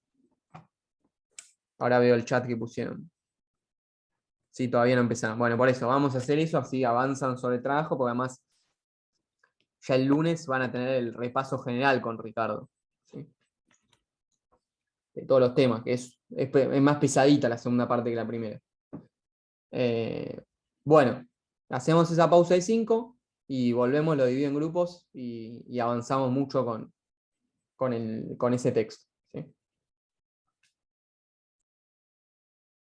Ahora veo el chat que pusieron. Sí, todavía no empezaron. Bueno, por eso, vamos a hacer eso, así avanzan sobre el trabajo, porque además ya el lunes van a tener el repaso general con Ricardo, ¿sí? De todos los temas, que es más pesadita la segunda parte que la primera. Bueno, hacemos esa pausa de 5 y volvemos, lo divido en grupos y avanzamos mucho con ese texto, ¿sí?